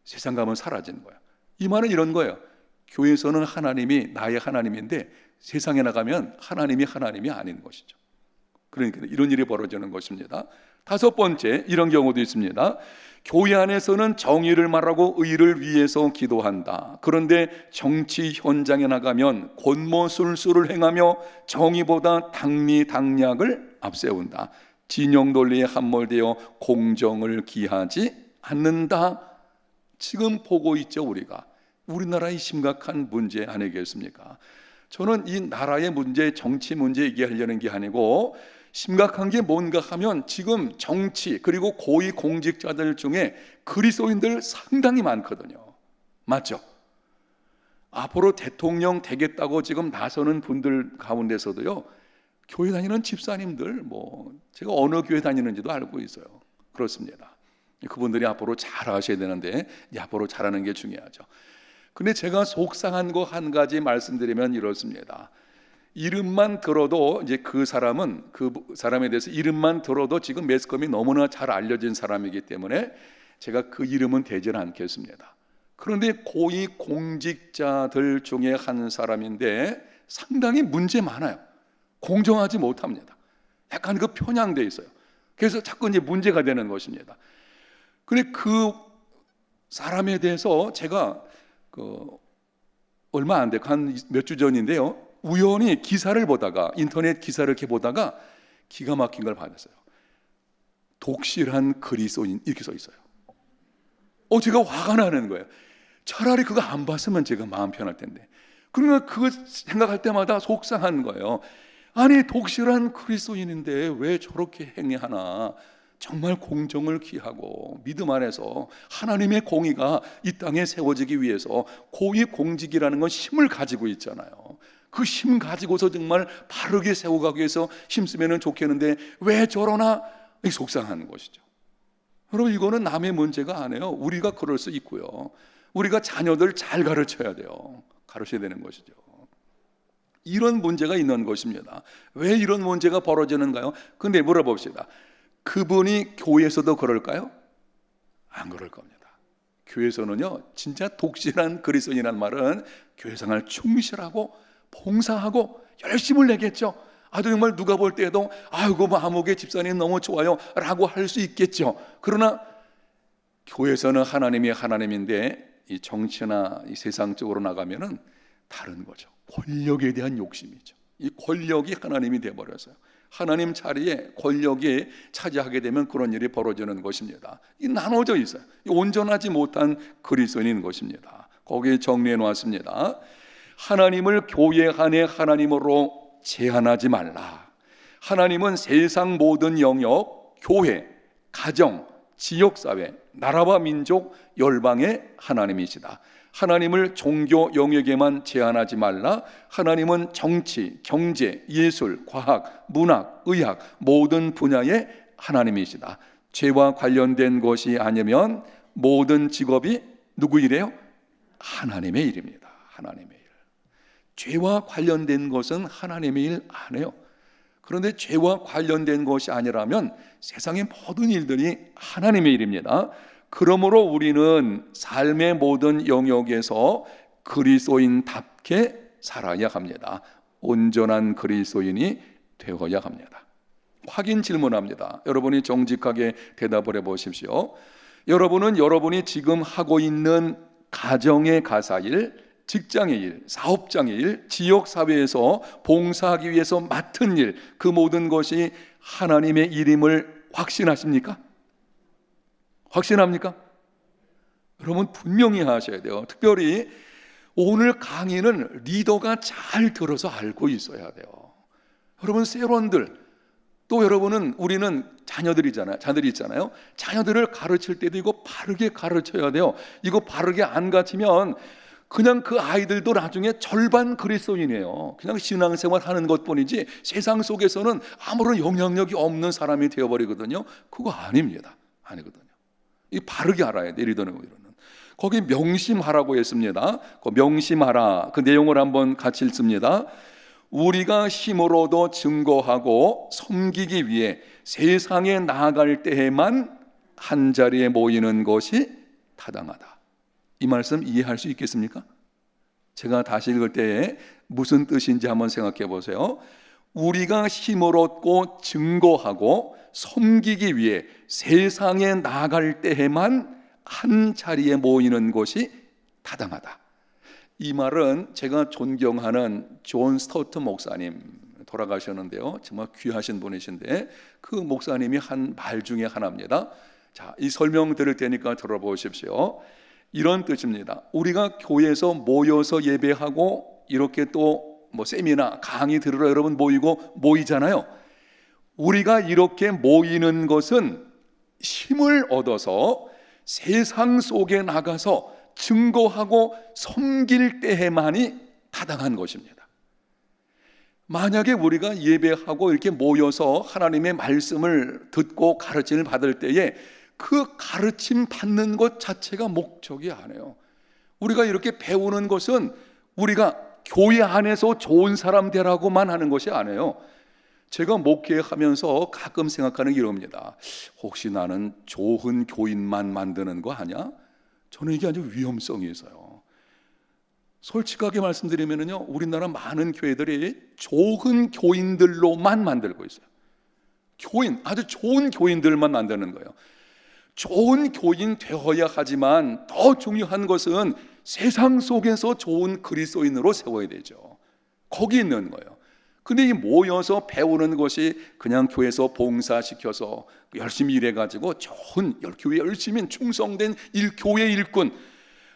세상 가면 사라지는 거예요. 이 말은 이런 거예요. 교회에서는 하나님이 나의 하나님인데 세상에 나가면 하나님이 아닌 것이죠. 그러니까 이런 일이 벌어지는 것입니다. 다섯 번째, 이런 경우도 있습니다. 교회 안에서는 정의를 말하고 의를 위해서 기도한다. 그런데 정치 현장에 나가면 권모술수를 행하며 정의보다 당리당략을 앞세운다. 진영 논리에 함몰되어 공정을 기하지 않는다. 지금 보고 있죠, 우리가. 우리나라의 심각한 문제 아니겠습니까? 저는 이 나라의 문제, 정치 문제 얘기하려는 게 아니고 심각한 게 뭔가 하면 지금 정치 그리고 고위 공직자들 중에 그리스도인들 상당히 많거든요. 맞죠? 앞으로 대통령 되겠다고 지금 나서는 분들 가운데서도요, 교회 다니는 집사님들, 제가 어느 교회 다니는지도 알고 있어요. 그렇습니다. 그분들이 앞으로 잘 하셔야 되는데 앞으로 잘하는 게 중요하죠. 근데 제가 속상한 거 한 가지 말씀드리면 이렇습니다. 이름만 들어도 이제 그 사람에 대해서 이름만 들어도 지금 매스컴이 너무나 잘 알려진 사람이기 때문에 제가 그 이름은 대지 않겠습니다. 그런데 고위 공직자들 중에 한 사람인데 상당히 문제 많아요. 공정하지 못합니다. 약간 그 편향돼 있어요. 그래서 자꾸 이제 문제가 되는 것입니다. 근데 그 사람에 대해서 제가 얼마 안 돼, 한 몇 주 전인데요, 우연히 기사를 보다가, 인터넷 기사를 이렇게 보다가 기가 막힌 걸 받았어요. 독실한 그리스도인, 이렇게 써 있어요. 제가 화가 나는 거예요. 차라리 그거 안 봤으면 제가 마음 편할 텐데. 그러면 그거 생각할 때마다 속상한 거예요. 아니, 독실한 그리스도인인데 왜 저렇게 행위하나. 정말 공정을 기하고 믿음 안에서 하나님의 공의가 이 땅에 세워지기 위해서 고위 공직이라는 건 힘을 가지고 있잖아요. 그 힘 가지고서 정말 바르게 세워가기 위해서 힘쓰면 좋겠는데 왜 저러나, 속상한 것이죠. 여러분, 이거는 남의 문제가 아니에요. 우리가 그럴 수 있고요. 우리가 자녀들 잘 가르쳐야 돼요. 가르쳐야 되는 것이죠. 이런 문제가 있는 것입니다. 왜 이런 문제가 벌어지는가요? 근데 물어봅시다. 그분이 교회에서도 그럴까요? 안 그럴 겁니다. 교회에서는요, 진짜 독실한 그리스도인이라는 말은 교회 생활 충실하고 봉사하고 열심을 내겠죠. 정말 누가 볼 때에도 아이고, 아무개 집사님 너무 좋아요 라고 할 수 있겠죠. 그러나 교회에서는 하나님이 하나님인데 이 정치나 이 세상 쪽으로 나가면은 다른 거죠. 권력에 대한 욕심이죠. 이 권력이 하나님이 되어버려서요, 하나님 자리에 권력이 차지하게 되면 그런 일이 벌어지는 것입니다. 이 나눠져 있어요. 온전하지 못한 그리스도인인 것입니다. 거기에 정리해 놓았습니다. 하나님을 교회 안에 하나님으로 제한하지 말라. 하나님은 세상 모든 영역, 교회, 가정, 지역사회, 나라와 민족, 열방의 하나님이시다. 하나님을 종교 영역에만 제한하지 말라. 하나님은 정치, 경제, 예술, 과학, 문학, 의학 모든 분야의 하나님이시다. 죄와 관련된 것이 아니면 모든 직업이 누구 일이에요? 하나님의 일입니다. 하나님의 일. 죄와 관련된 것은 하나님의 일 안 해요. 그런데 죄와 관련된 것이 아니라면 세상의 모든 일들이 하나님의 일입니다. 그러므로 우리는 삶의 모든 영역에서 그리스도인답게 살아야 합니다. 온전한 그리스도인이 되어야 합니다. 확인 질문합니다. 여러분이 정직하게 대답을 해보십시오. 여러분은 여러분이 지금 하고 있는 가정의 가사일, 직장의 일, 사업장의 일, 지역사회에서 봉사하기 위해서 맡은 일, 그 모든 것이 하나님의 일임을 확신하십니까? 확신합니까? 여러분 분명히 하셔야 돼요. 특별히 오늘 강의는 리더가 잘 들어서 알고 있어야 돼요. 여러분 세론들, 또 여러분은 우리는 자녀들이 있잖아요. 자녀들을 가르칠 때도 이거 바르게 가르쳐야 돼요. 이거 바르게 안 가르치면 그냥 그 아이들도 나중에 절반 그리스도인이에요. 그냥 신앙생활 하는 것뿐이지 세상 속에서는 아무런 영향력이 없는 사람이 되어버리거든요. 그거 아닙니다. 아니거든요. 이 바르게 알아야 돼. 리더는. 거기 명심하라고 했습니다. 그 명심하라, 그 내용을 한번 같이 읽습니다. 우리가 힘으로도 증거하고 섬기기 위해 세상에 나아갈 때에만 한 자리에 모이는 것이 타당하다. 이 말씀 이해할 수 있겠습니까? 제가 다시 읽을 때에 무슨 뜻인지 한번 생각해 보세요. 우리가 힘을 얻고 증거하고 섬기기 위해 세상에 나아갈 때에만 한 자리에 모이는 것이 타당하다. 이 말은 제가 존경하는 존 스토트 목사님, 돌아가셨는데요. 정말 귀하신 분이신데 그 목사님이 한 말 중에 하나입니다. 자, 이 설명 드릴 테니까 들어보십시오. 이런 뜻입니다. 우리가 교회에서 모여서 예배하고 이렇게 또 뭐 세미나 강의 들으러 여러분 모이잖아요. 우리가 이렇게 모이는 것은 힘을 얻어서 세상 속에 나가서 증거하고 섬길 때에만이 타당한 것입니다. 만약에 우리가 예배하고 이렇게 모여서 하나님의 말씀을 듣고 가르침을 받을 때에 그 가르침 받는 것 자체가 목적이 아니에요. 우리가 이렇게 배우는 것은 우리가 교회 안에서 좋은 사람 되라고만 하는 것이 아니에요. 제가 목회하면서 가끔 생각하는 게 이럽니다. 혹시 나는 좋은 교인만 만드는 거 아니야? 저는 이게 아주 위험성이 있어요. 솔직하게 말씀드리면요, 우리나라 많은 교회들이 좋은 교인들로만 만들고 있어요. 교인, 아주 좋은 교인들만 만드는 거예요. 좋은 교인 되어야 하지만 더 중요한 것은 세상 속에서 좋은 그리스도인으로 세워야 되죠. 거기 있는 거예요. 근데 이 모여서 배우는 것이 그냥 교회에서 봉사시켜서 열심히 일해가지고 좋은 교회 열심히 충성된 교회 일꾼,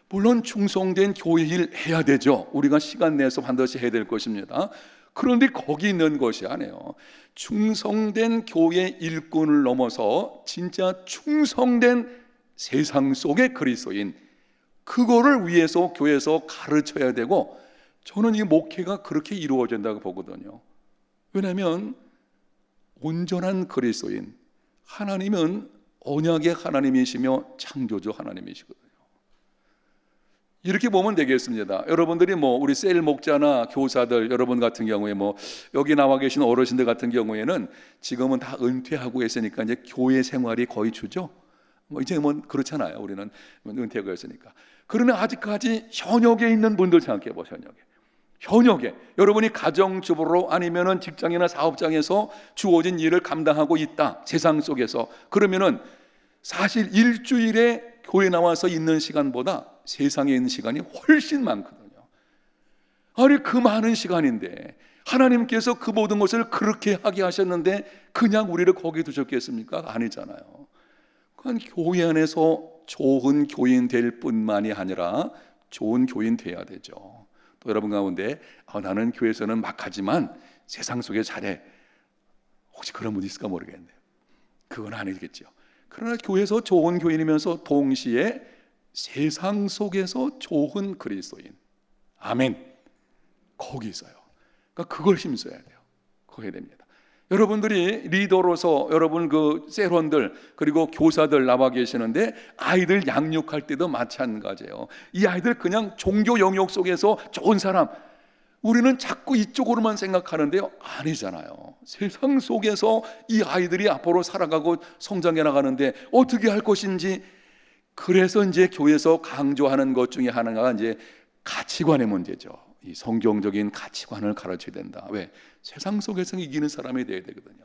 물론 충성된 교회 일 해야 되죠. 우리가 시간 내서 반드시 해야 될 것입니다. 그런데 거기 있는 것이 아니에요. 충성된 교회 일꾼을 넘어서 진짜 충성된 세상 속의 그리스도인, 그거를 위해서 교회에서 가르쳐야 되고, 저는 이 목회가 그렇게 이루어진다고 보거든요. 왜냐하면 온전한 그리스도인, 하나님은 언약의 하나님이시며 창조주 하나님이시거든요. 이렇게 보면 되겠습니다. 여러분들이 우리 셀 목자나 교사들 여러분 같은 경우에 여기 나와 계신 어르신들 같은 경우에는 지금은 다 은퇴하고 계시니까 이제 교회 생활이 거의 주죠. 이제 그렇잖아요. 우리는 은퇴하고 했으니까. 그러나 아직까지 현역에 있는 분들 생각해 보세요. 현역에 여러분이 가정주부로 아니면은 직장이나 사업장에서 주어진 일을 감당하고 있다, 세상 속에서. 그러면은 사실 일주일에 교회 나와서 있는 시간보다 세상에 있는 시간이 훨씬 많거든요. 아니 그 많은 시간인데 하나님께서 그 모든 것을 그렇게 하게 하셨는데 그냥 우리를 거기 두셨겠습니까? 아니잖아요. 그건 교회 안에서 좋은 교인 될 뿐만이 아니라 좋은 교인 돼야 되죠. 또 여러분 가운데 나는 교회에서는 막하지만 세상 속에 잘해, 혹시 그런 분 있을까 모르겠네요. 그건 아니겠죠. 그러나 교회에서 좋은 교인이면서 동시에 세상 속에서 좋은 그리스도인, 아멘, 거기 있어요. 그러니까 그걸 힘써야 돼요. 그거 해야 됩니다. 여러분들이 리더로서 여러분 그 세론들 그리고 교사들 나와 계시는데 아이들 양육할 때도 마찬가지예요. 이 아이들 그냥 종교 영역 속에서 좋은 사람, 우리는 자꾸 이쪽으로만 생각하는데요, 아니잖아요. 세상 속에서 이 아이들이 앞으로 살아가고 성장해 나가는데 어떻게 할 것인지, 그래서 이제 교회에서 강조하는 것 중에 하나가 이제 가치관의 문제죠. 이 성경적인 가치관을 가르쳐야 된다. 왜? 세상 속에서 이기는 사람이 돼야 되거든요.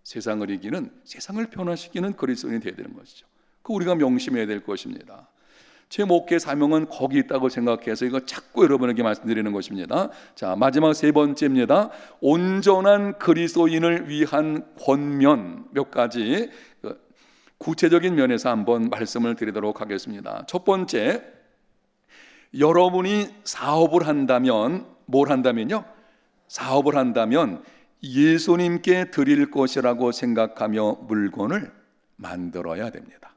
세상을 이기는, 세상을 변화시키는 그리스도인이 돼야 되는 것이죠. 그 우리가 명심해야 될 것입니다. 제 목회 사명은 거기 있다고 생각해서 이거 자꾸 여러분에게 말씀드리는 것입니다. 자, 마지막 세 번째입니다. 온전한 그리스도인을 위한 권면, 몇 가지 구체적인 면에서 한번 말씀을 드리도록 하겠습니다. 첫 번째, 여러분이 사업을 한다면, 뭘 한다면요? 사업을 한다면 예수님께 드릴 것이라고 생각하며 물건을 만들어야 됩니다.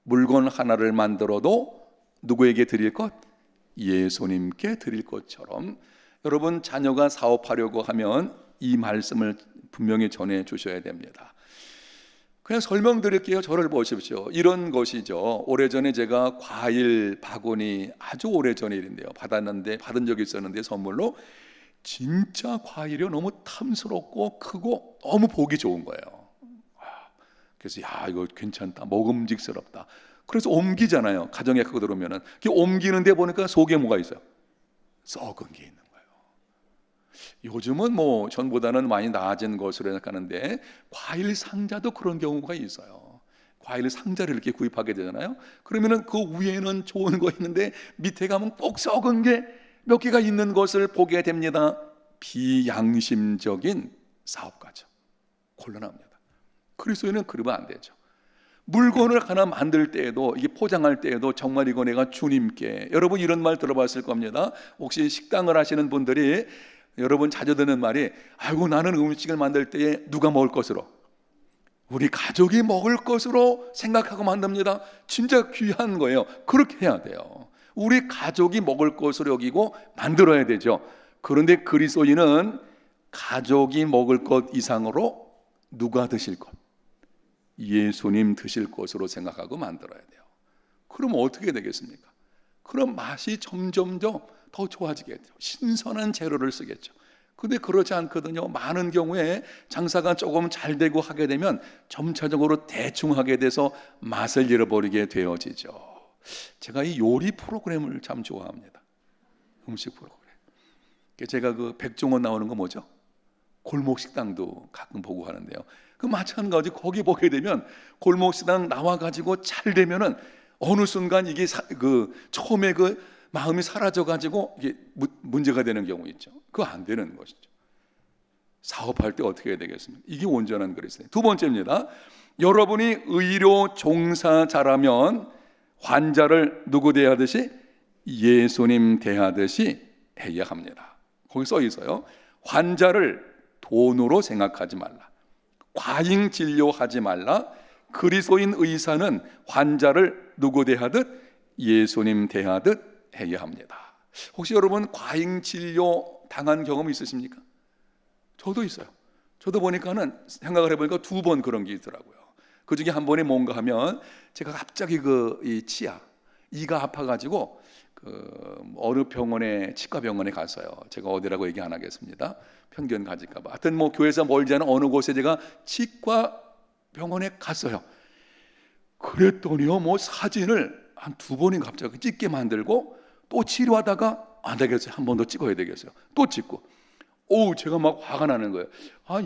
물건 하나를 만들어도 누구에게 드릴 것? 예수님께 드릴 것처럼 여러분 자녀가 사업하려고 하면 이 말씀을 분명히 전해 주셔야 됩니다. 그냥 설명드릴게요. 저를 보십시오. 이런 것이죠. 오래전에 제가 과일 바구니, 아주 오래전의 일인데요, 받은 적이 있었는데 선물로 진짜 과일이 너무 탐스럽고 크고 너무 보기 좋은 거예요. 그래서 야, 이거 괜찮다, 먹음직스럽다. 그래서 옮기잖아요. 가정에 그거 들어오면은 옮기는데 보니까 속에 뭐가 있어요? 썩은 게 있는 거예요. 요즘은 뭐 전보다는 많이 나아진 것으로 생각하는데 과일 상자도 그런 경우가 있어요. 과일 상자를 이렇게 구입하게 되잖아요. 그러면은 그 위에는 좋은 거 있는데 밑에 가면 꼭 썩은 게 몇 개가 있는 것을 보게 됩니다. 비양심적인 사업가죠. 곤란합니다. 그리스도인은 그러면 안 되죠. 물건을 하나 만들 때에도, 이게 포장할 때에도 정말 이거 내가 주님께, 여러분 이런 말 들어봤을 겁니다. 혹시 식당을 하시는 분들이 여러분 자주 듣는 말이, 아이고 나는 음식을 만들 때에 누가 먹을 것으로, 우리 가족이 먹을 것으로 생각하고 만듭니다. 진짜 귀한 거예요. 그렇게 해야 돼요. 우리 가족이 먹을 것으로 여기고 만들어야 되죠. 그런데 그리스도인은 가족이 먹을 것 이상으로 누가 드실 것, 예수님 드실 것으로 생각하고 만들어야 돼요. 그럼 어떻게 되겠습니까? 그럼 맛이 점점점 더 좋아지겠죠. 신선한 재료를 쓰겠죠. 근데 그렇지 않거든요. 많은 경우에 장사가 조금 잘 되고 하게 되면 점차적으로 대충 하게 돼서 맛을 잃어버리게 되어지죠. 제가 이 요리 프로그램을 참 좋아합니다. 음식 프로그램. 제가 그 백종원 나오는 거 뭐죠? 골목 식당도 가끔 보고 하는데요. 그 마찬가지 거기 보게 되면 골목 식당 나와 가지고 잘 되면은 어느 순간 이게 처음에 그 마음이 사라져 가지고 이게 문제가 되는 경우 있죠. 그거 안 되는 것이죠. 사업할 때 어떻게 해야 되겠습니까? 이게 온전한 그리스도인. 두 번째입니다. 여러분이 의료 종사자라면 환자를 누구 대하듯이? 예수님 대하듯이 해야 합니다. 거기 써 있어요. 환자를 돈으로 생각하지 말라. 과잉 진료하지 말라. 그리스도인 의사는 환자를 누구 대하듯? 예수님 대하듯 해야 합니다. 혹시 여러분 과잉 진료 당한 경험 있으십니까? 저도 있어요. 저도 보니까는 생각을 해보니까 2번 그런 게 있더라고요. 그 중에 한 번에 뭔가 하면 제가 갑자기 이 이가 아파가지고 어느 치과 병원에 갔어요. 제가 어디라고 얘기 안 하겠습니다. 편견 가질까봐. 하여튼 뭐 교회에서 멀지 않은 어느 곳에 제가 치과 병원에 갔어요. 그랬더니요, 뭐 사진을 한 2번인가 갑자기 찍게 만들고 또 치료하다가 안 되겠어요. 한 번 더 찍어야 되겠어요. 또 찍고. 제가 막 화가 나는 거예요.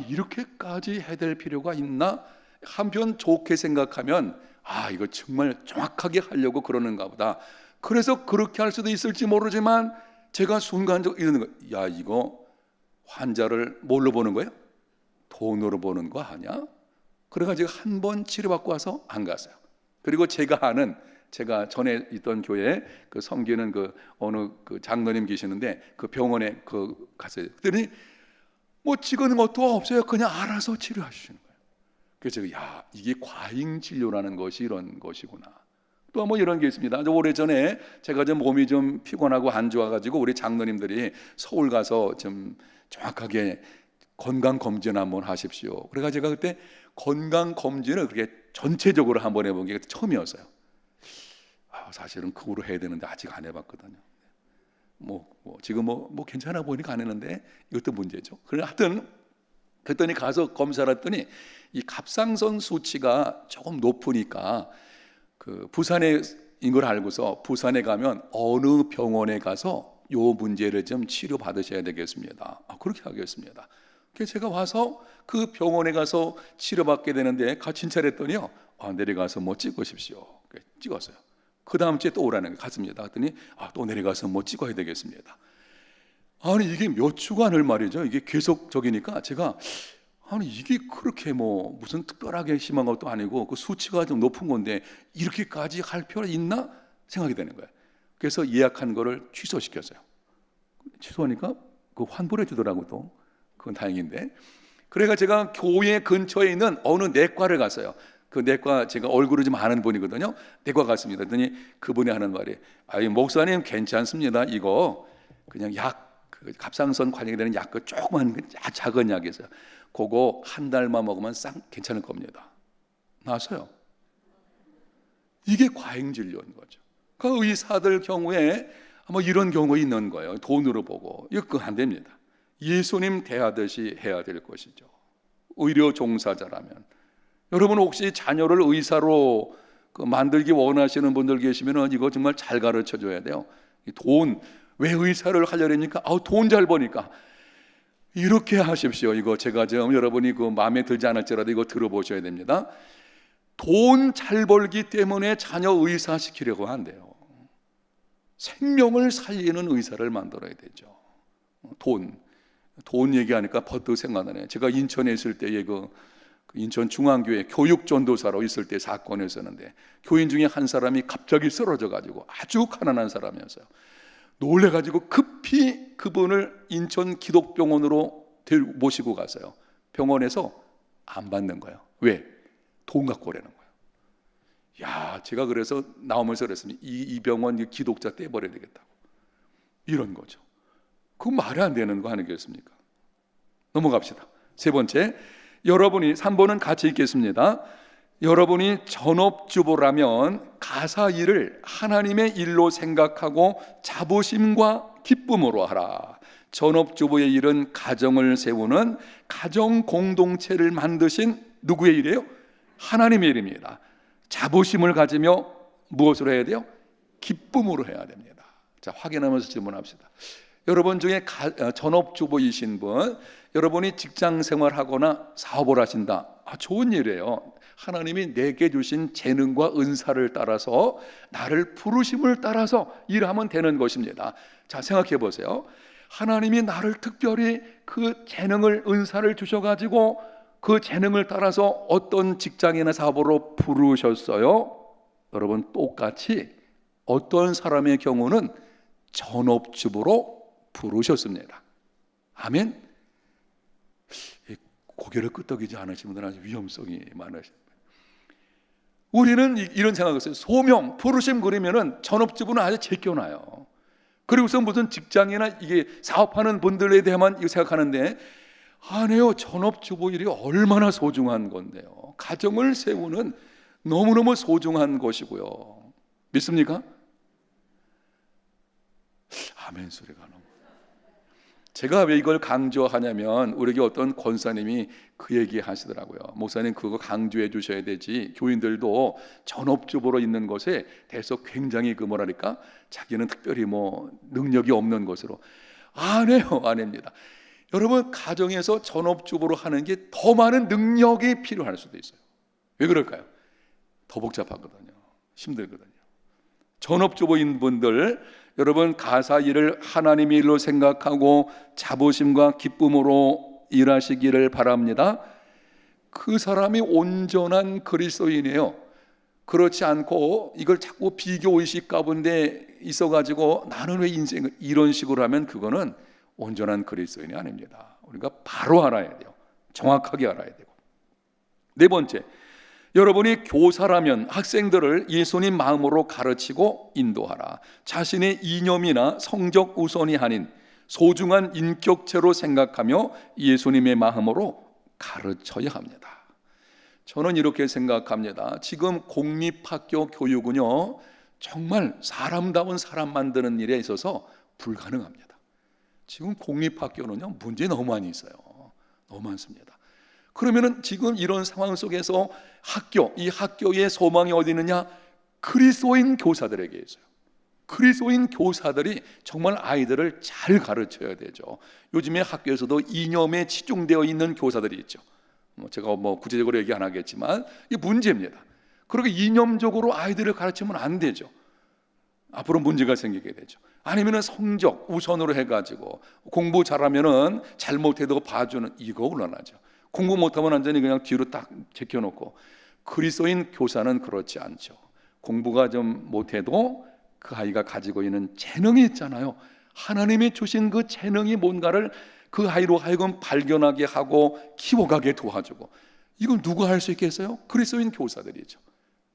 이렇게까지 해야 될 필요가 있나? 한편 좋게 생각하면 이거 정말 정확하게 하려고 그러는가 보다. 그래서 그렇게 할 수도 있을지 모르지만 제가 순간적으로 이러는 거예요. 이거 환자를 뭘로 보는 거예요? 돈으로 보는 거 아니야? 그래가지고 한 번 치료받고 와서 안 갔어요. 그리고 제가 전에 있던 교회에 섬기는 어느 장로님 계시는데 그 병원에 갔어요. 그랬더니 뭐 찍은 것도 없어요. 그냥 알아서 치료하시는 거예요. 그래서 이게 과잉 진료라는 것이 이런 것이구나. 또 뭐 이런 게 있습니다. 오래전에 제가 좀 몸이 좀 피곤하고 안 좋아가지고 우리 장로님들이 서울 가서 좀 정확하게 건강 검진 한번 하십시오. 그래가 제가 그때 건강 검진을 그렇게 전체적으로 한번 해본 게 처음이었어요. 사실은 그 후로 해야 되는데 아직 안 해봤거든요. 지금 괜찮아 보이니까 안 했는데 이것도 문제죠. 그래 하여튼 그랬더니 가서 검사를 했더니 이 갑상선 수치가 조금 높으니까 부산에 이걸 알고서 부산에 가면 어느 병원에 가서 요 문제를 좀 치료 받으셔야 되겠습니다. 그렇게 하겠습니다. 그래서 제가 와서 그 병원에 가서 치료받게 되는데 진찰했더니요, 내려가서 뭐 찍으십시오. 찍었어요. 그 다음 주에 또 오라는 게 갔습니다. 그랬더니 또 내려가서 뭐 찍어야 되겠습니다. 아니 이게 몇 주간을 말이죠. 이게 계속적이니까 제가 이게 그렇게 뭐 무슨 특별하게 심한 것도 아니고 그 수치가 좀 높은 건데 이렇게까지 할 필요가 있나 생각이 되는 거예요. 그래서 예약한 거를 취소시켰어요. 취소하니까 그 환불해 주더라고. 또 그건 다행인데. 그래가 제가 교회 근처에 있는 어느 내과를 갔어요. 그 내과 제가 얼굴을 좀 아는 분이거든요. 내과 갔습니다. 그랬더니 그분이 하는 말이 목사님 괜찮습니다. 이거 그냥 그 갑상선 관리되는 약, 그 조그만 작은 약이 있어요. 그거 한 달만 먹으면 괜찮을 겁니다. 나왔어요. 이게 과잉 진료인 거죠. 그 의사들 경우에 뭐 이런 경우 있는 거예요. 돈으로 보고. 이거 안 됩니다. 예수님 대하듯이 해야 될 것이죠. 의료 종사자라면. 여러분 혹시 자녀를 의사로 만들기 원하시는 분들 계시면 이거 정말 잘 가르쳐 줘야 돼요. 돈, 왜 의사를 하려니까 돈 잘 버니까. 이렇게 하십시오. 이거 제가 좀 여러분이 그 마음에 들지 않을지라도 이거 들어보셔야 됩니다. 돈 잘 벌기 때문에 자녀 의사 시키려고 한대요. 생명을 살리는 의사를 만들어야 되죠. 돈 얘기하니까 버뜩 생각나네. 제가 인천에 있을 때에 그 인천 중앙교회 교육전도사로 있을 때 사건이 있었는데 교인 중에 한 사람이 갑자기 쓰러져 가지고 아주 가난한 사람이었어요. 놀래가지고 급히 그분을 인천 기독병원으로 모시고 갔어요. 병원에서 안 받는 거예요. 왜? 돈 갖고 오라는 거예요. 제가 그래서 나오면서 그랬습니다. 이 병원 기독자 떼버려야 되겠다고. 이런 거죠. 그건 말이 안 되는 거 아니겠습니까? 넘어갑시다. 세 번째, 여러분이 3번은 같이 읽겠습니다. 여러분이 전업주부라면 가사 일을 하나님의 일로 생각하고 자부심과 기쁨으로 하라. 전업주부의 일은 가정을 세우는 가정 공동체를 만드신 누구의 일이에요? 하나님의 일입니다. 자부심을 가지며 무엇으로 해야 돼요? 기쁨으로 해야 됩니다. 자, 확인하면서 질문합시다. 여러분 중에 전업주부이신 분, 여러분이 직장 생활하거나 사업을 하신다. 좋은 일이에요. 하나님이 내게 주신 재능과 은사를 따라서 나를 부르심을 따라서 일하면 되는 것입니다. 자, 생각해 보세요. 하나님이 나를 특별히 그 재능을 은사를 주셔가지고 그 재능을 따라서 어떤 직장이나 사업으로 부르셨어요. 여러분 똑같이 어떤 사람의 경우는 전업주부로 부르셨습니다. 아멘. 고개를 끄덕이지 않으시는 분들은 아주 위험성이 많으십니다. 우리는 이런 생각을 했어요. 소명, 부르심 그러면은 전업주부는 아주 제껴놔요. 그리고서 무슨 직장이나 이게 사업하는 분들에 대해만 이거 생각하는데 아니에요. 전업주부 일이 얼마나 소중한 건데요. 가정을 세우는 너무너무 소중한 것이고요. 믿습니까? 아멘 소리가 너무. 제가 왜 이걸 강조하냐면 우리에게 어떤 권사님이 그 얘기 하시더라고요. 목사님 그거 강조해 주셔야 되지. 교인들도 전업주부로 있는 것에 대해서 굉장히 그 뭐랄까 자기는 특별히 뭐 능력이 없는 것으로. 아니에요. 아닙니다. 여러분 가정에서 전업주부로 하는 게 더 많은 능력이 필요할 수도 있어요. 왜 그럴까요? 더 복잡하거든요. 힘들거든요. 전업주부인 분들 여러분 가사 일을 하나님의 일로 생각하고 자부심과 기쁨으로 일하시기를 바랍니다. 그 사람이 온전한 그리스도인이에요. 그렇지 않고 이걸 자꾸 비교의식 가운데 있어가지고 나는 왜 인생을 이런 식으로 하면 그거는 온전한 그리스도인이 아닙니다. 우리가 바로 알아야 돼요. 정확하게 알아야 되고. 네 번째, 여러분이 교사라면 학생들을 예수님 마음으로 가르치고 인도하라. 자신의 이념이나 성적 우선이 아닌 소중한 인격체로 생각하며 예수님의 마음으로 가르쳐야 합니다. 저는 이렇게 생각합니다. 지금 공립학교 교육은요 정말 사람다운 사람 만드는 일에 있어서 불가능합니다. 지금 공립학교는요 문제 너무 많이 있어요. 너무 많습니다. 그러면은 지금 이런 상황 속에서 이 학교의 소망이 어디 있느냐? 그리스도인 교사들에게 있어요. 그리스도인 교사들이 정말 아이들을 잘 가르쳐야 되죠. 요즘에 학교에서도 이념에 치중되어 있는 교사들이 있죠. 제가 구체적으로 얘기 안 하겠지만 이게 문제입니다. 그렇게 이념적으로 아이들을 가르치면 안 되죠. 앞으로 문제가 생기게 되죠. 아니면은 성적 우선으로 해가지고 공부 잘하면은 잘못해도 봐주는, 이거 곤란하죠. 공부 못하면 완전히 그냥 뒤로 딱 제껴놓고. 그리스도인 교사는 그렇지 않죠. 공부가 좀 못해도 그 아이가 가지고 있는 재능이 있잖아요. 하나님이 주신 그 재능이 뭔가를 그 아이로 하여금 발견하게 하고 키워가게 도와주고, 이건 누가 할 수 있겠어요? 그리스도인 교사들이죠.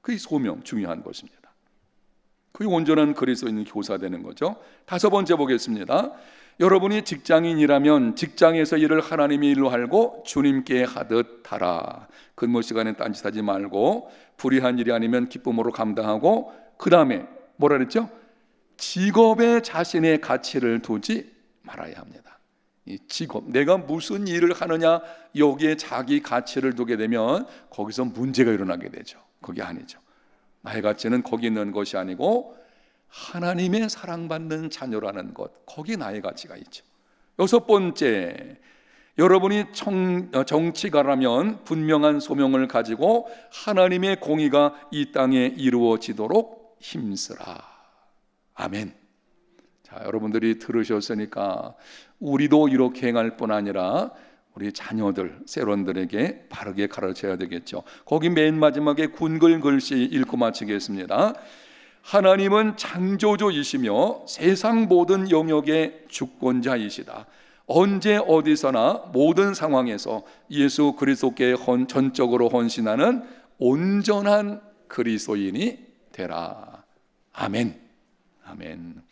그게 소명, 중요한 것입니다. 그게 온전한 그리스도인 교사 되는 거죠. 5번째 보겠습니다. 여러분이 직장인이라면 직장에서 일을 하나님의 일로 알고 주님께 하듯 하라. 근무 시간에 딴짓하지 말고 불의한 일이 아니면 기쁨으로 감당하고, 그 다음에 뭐라 그랬죠? 직업에 자신의 가치를 두지 말아야 합니다. 이 직업, 내가 무슨 일을 하느냐, 여기에 자기 가치를 두게 되면 거기서 문제가 일어나게 되죠. 그게 아니죠. 나의 가치는 거기 있는 것이 아니고 하나님의 사랑받는 자녀라는 것, 거기 나의 가치가 있죠. 6번째, 여러분이 정치가라면 분명한 소명을 가지고 하나님의 공의가 이 땅에 이루어지도록 힘쓰라. 아멘. 자, 여러분들이 들으셨으니까 우리도 이렇게 행할 뿐 아니라 우리 자녀들, 세론들에게 바르게 가르쳐야 되겠죠. 거기 맨 마지막에 군글 글씨 읽고 마치겠습니다. 하나님은 창조주이시며 세상 모든 영역의 주권자이시다. 언제 어디서나 모든 상황에서 예수 그리스도께 전적으로 헌신하는 온전한 그리스도인이 되라. 아멘. 아멘.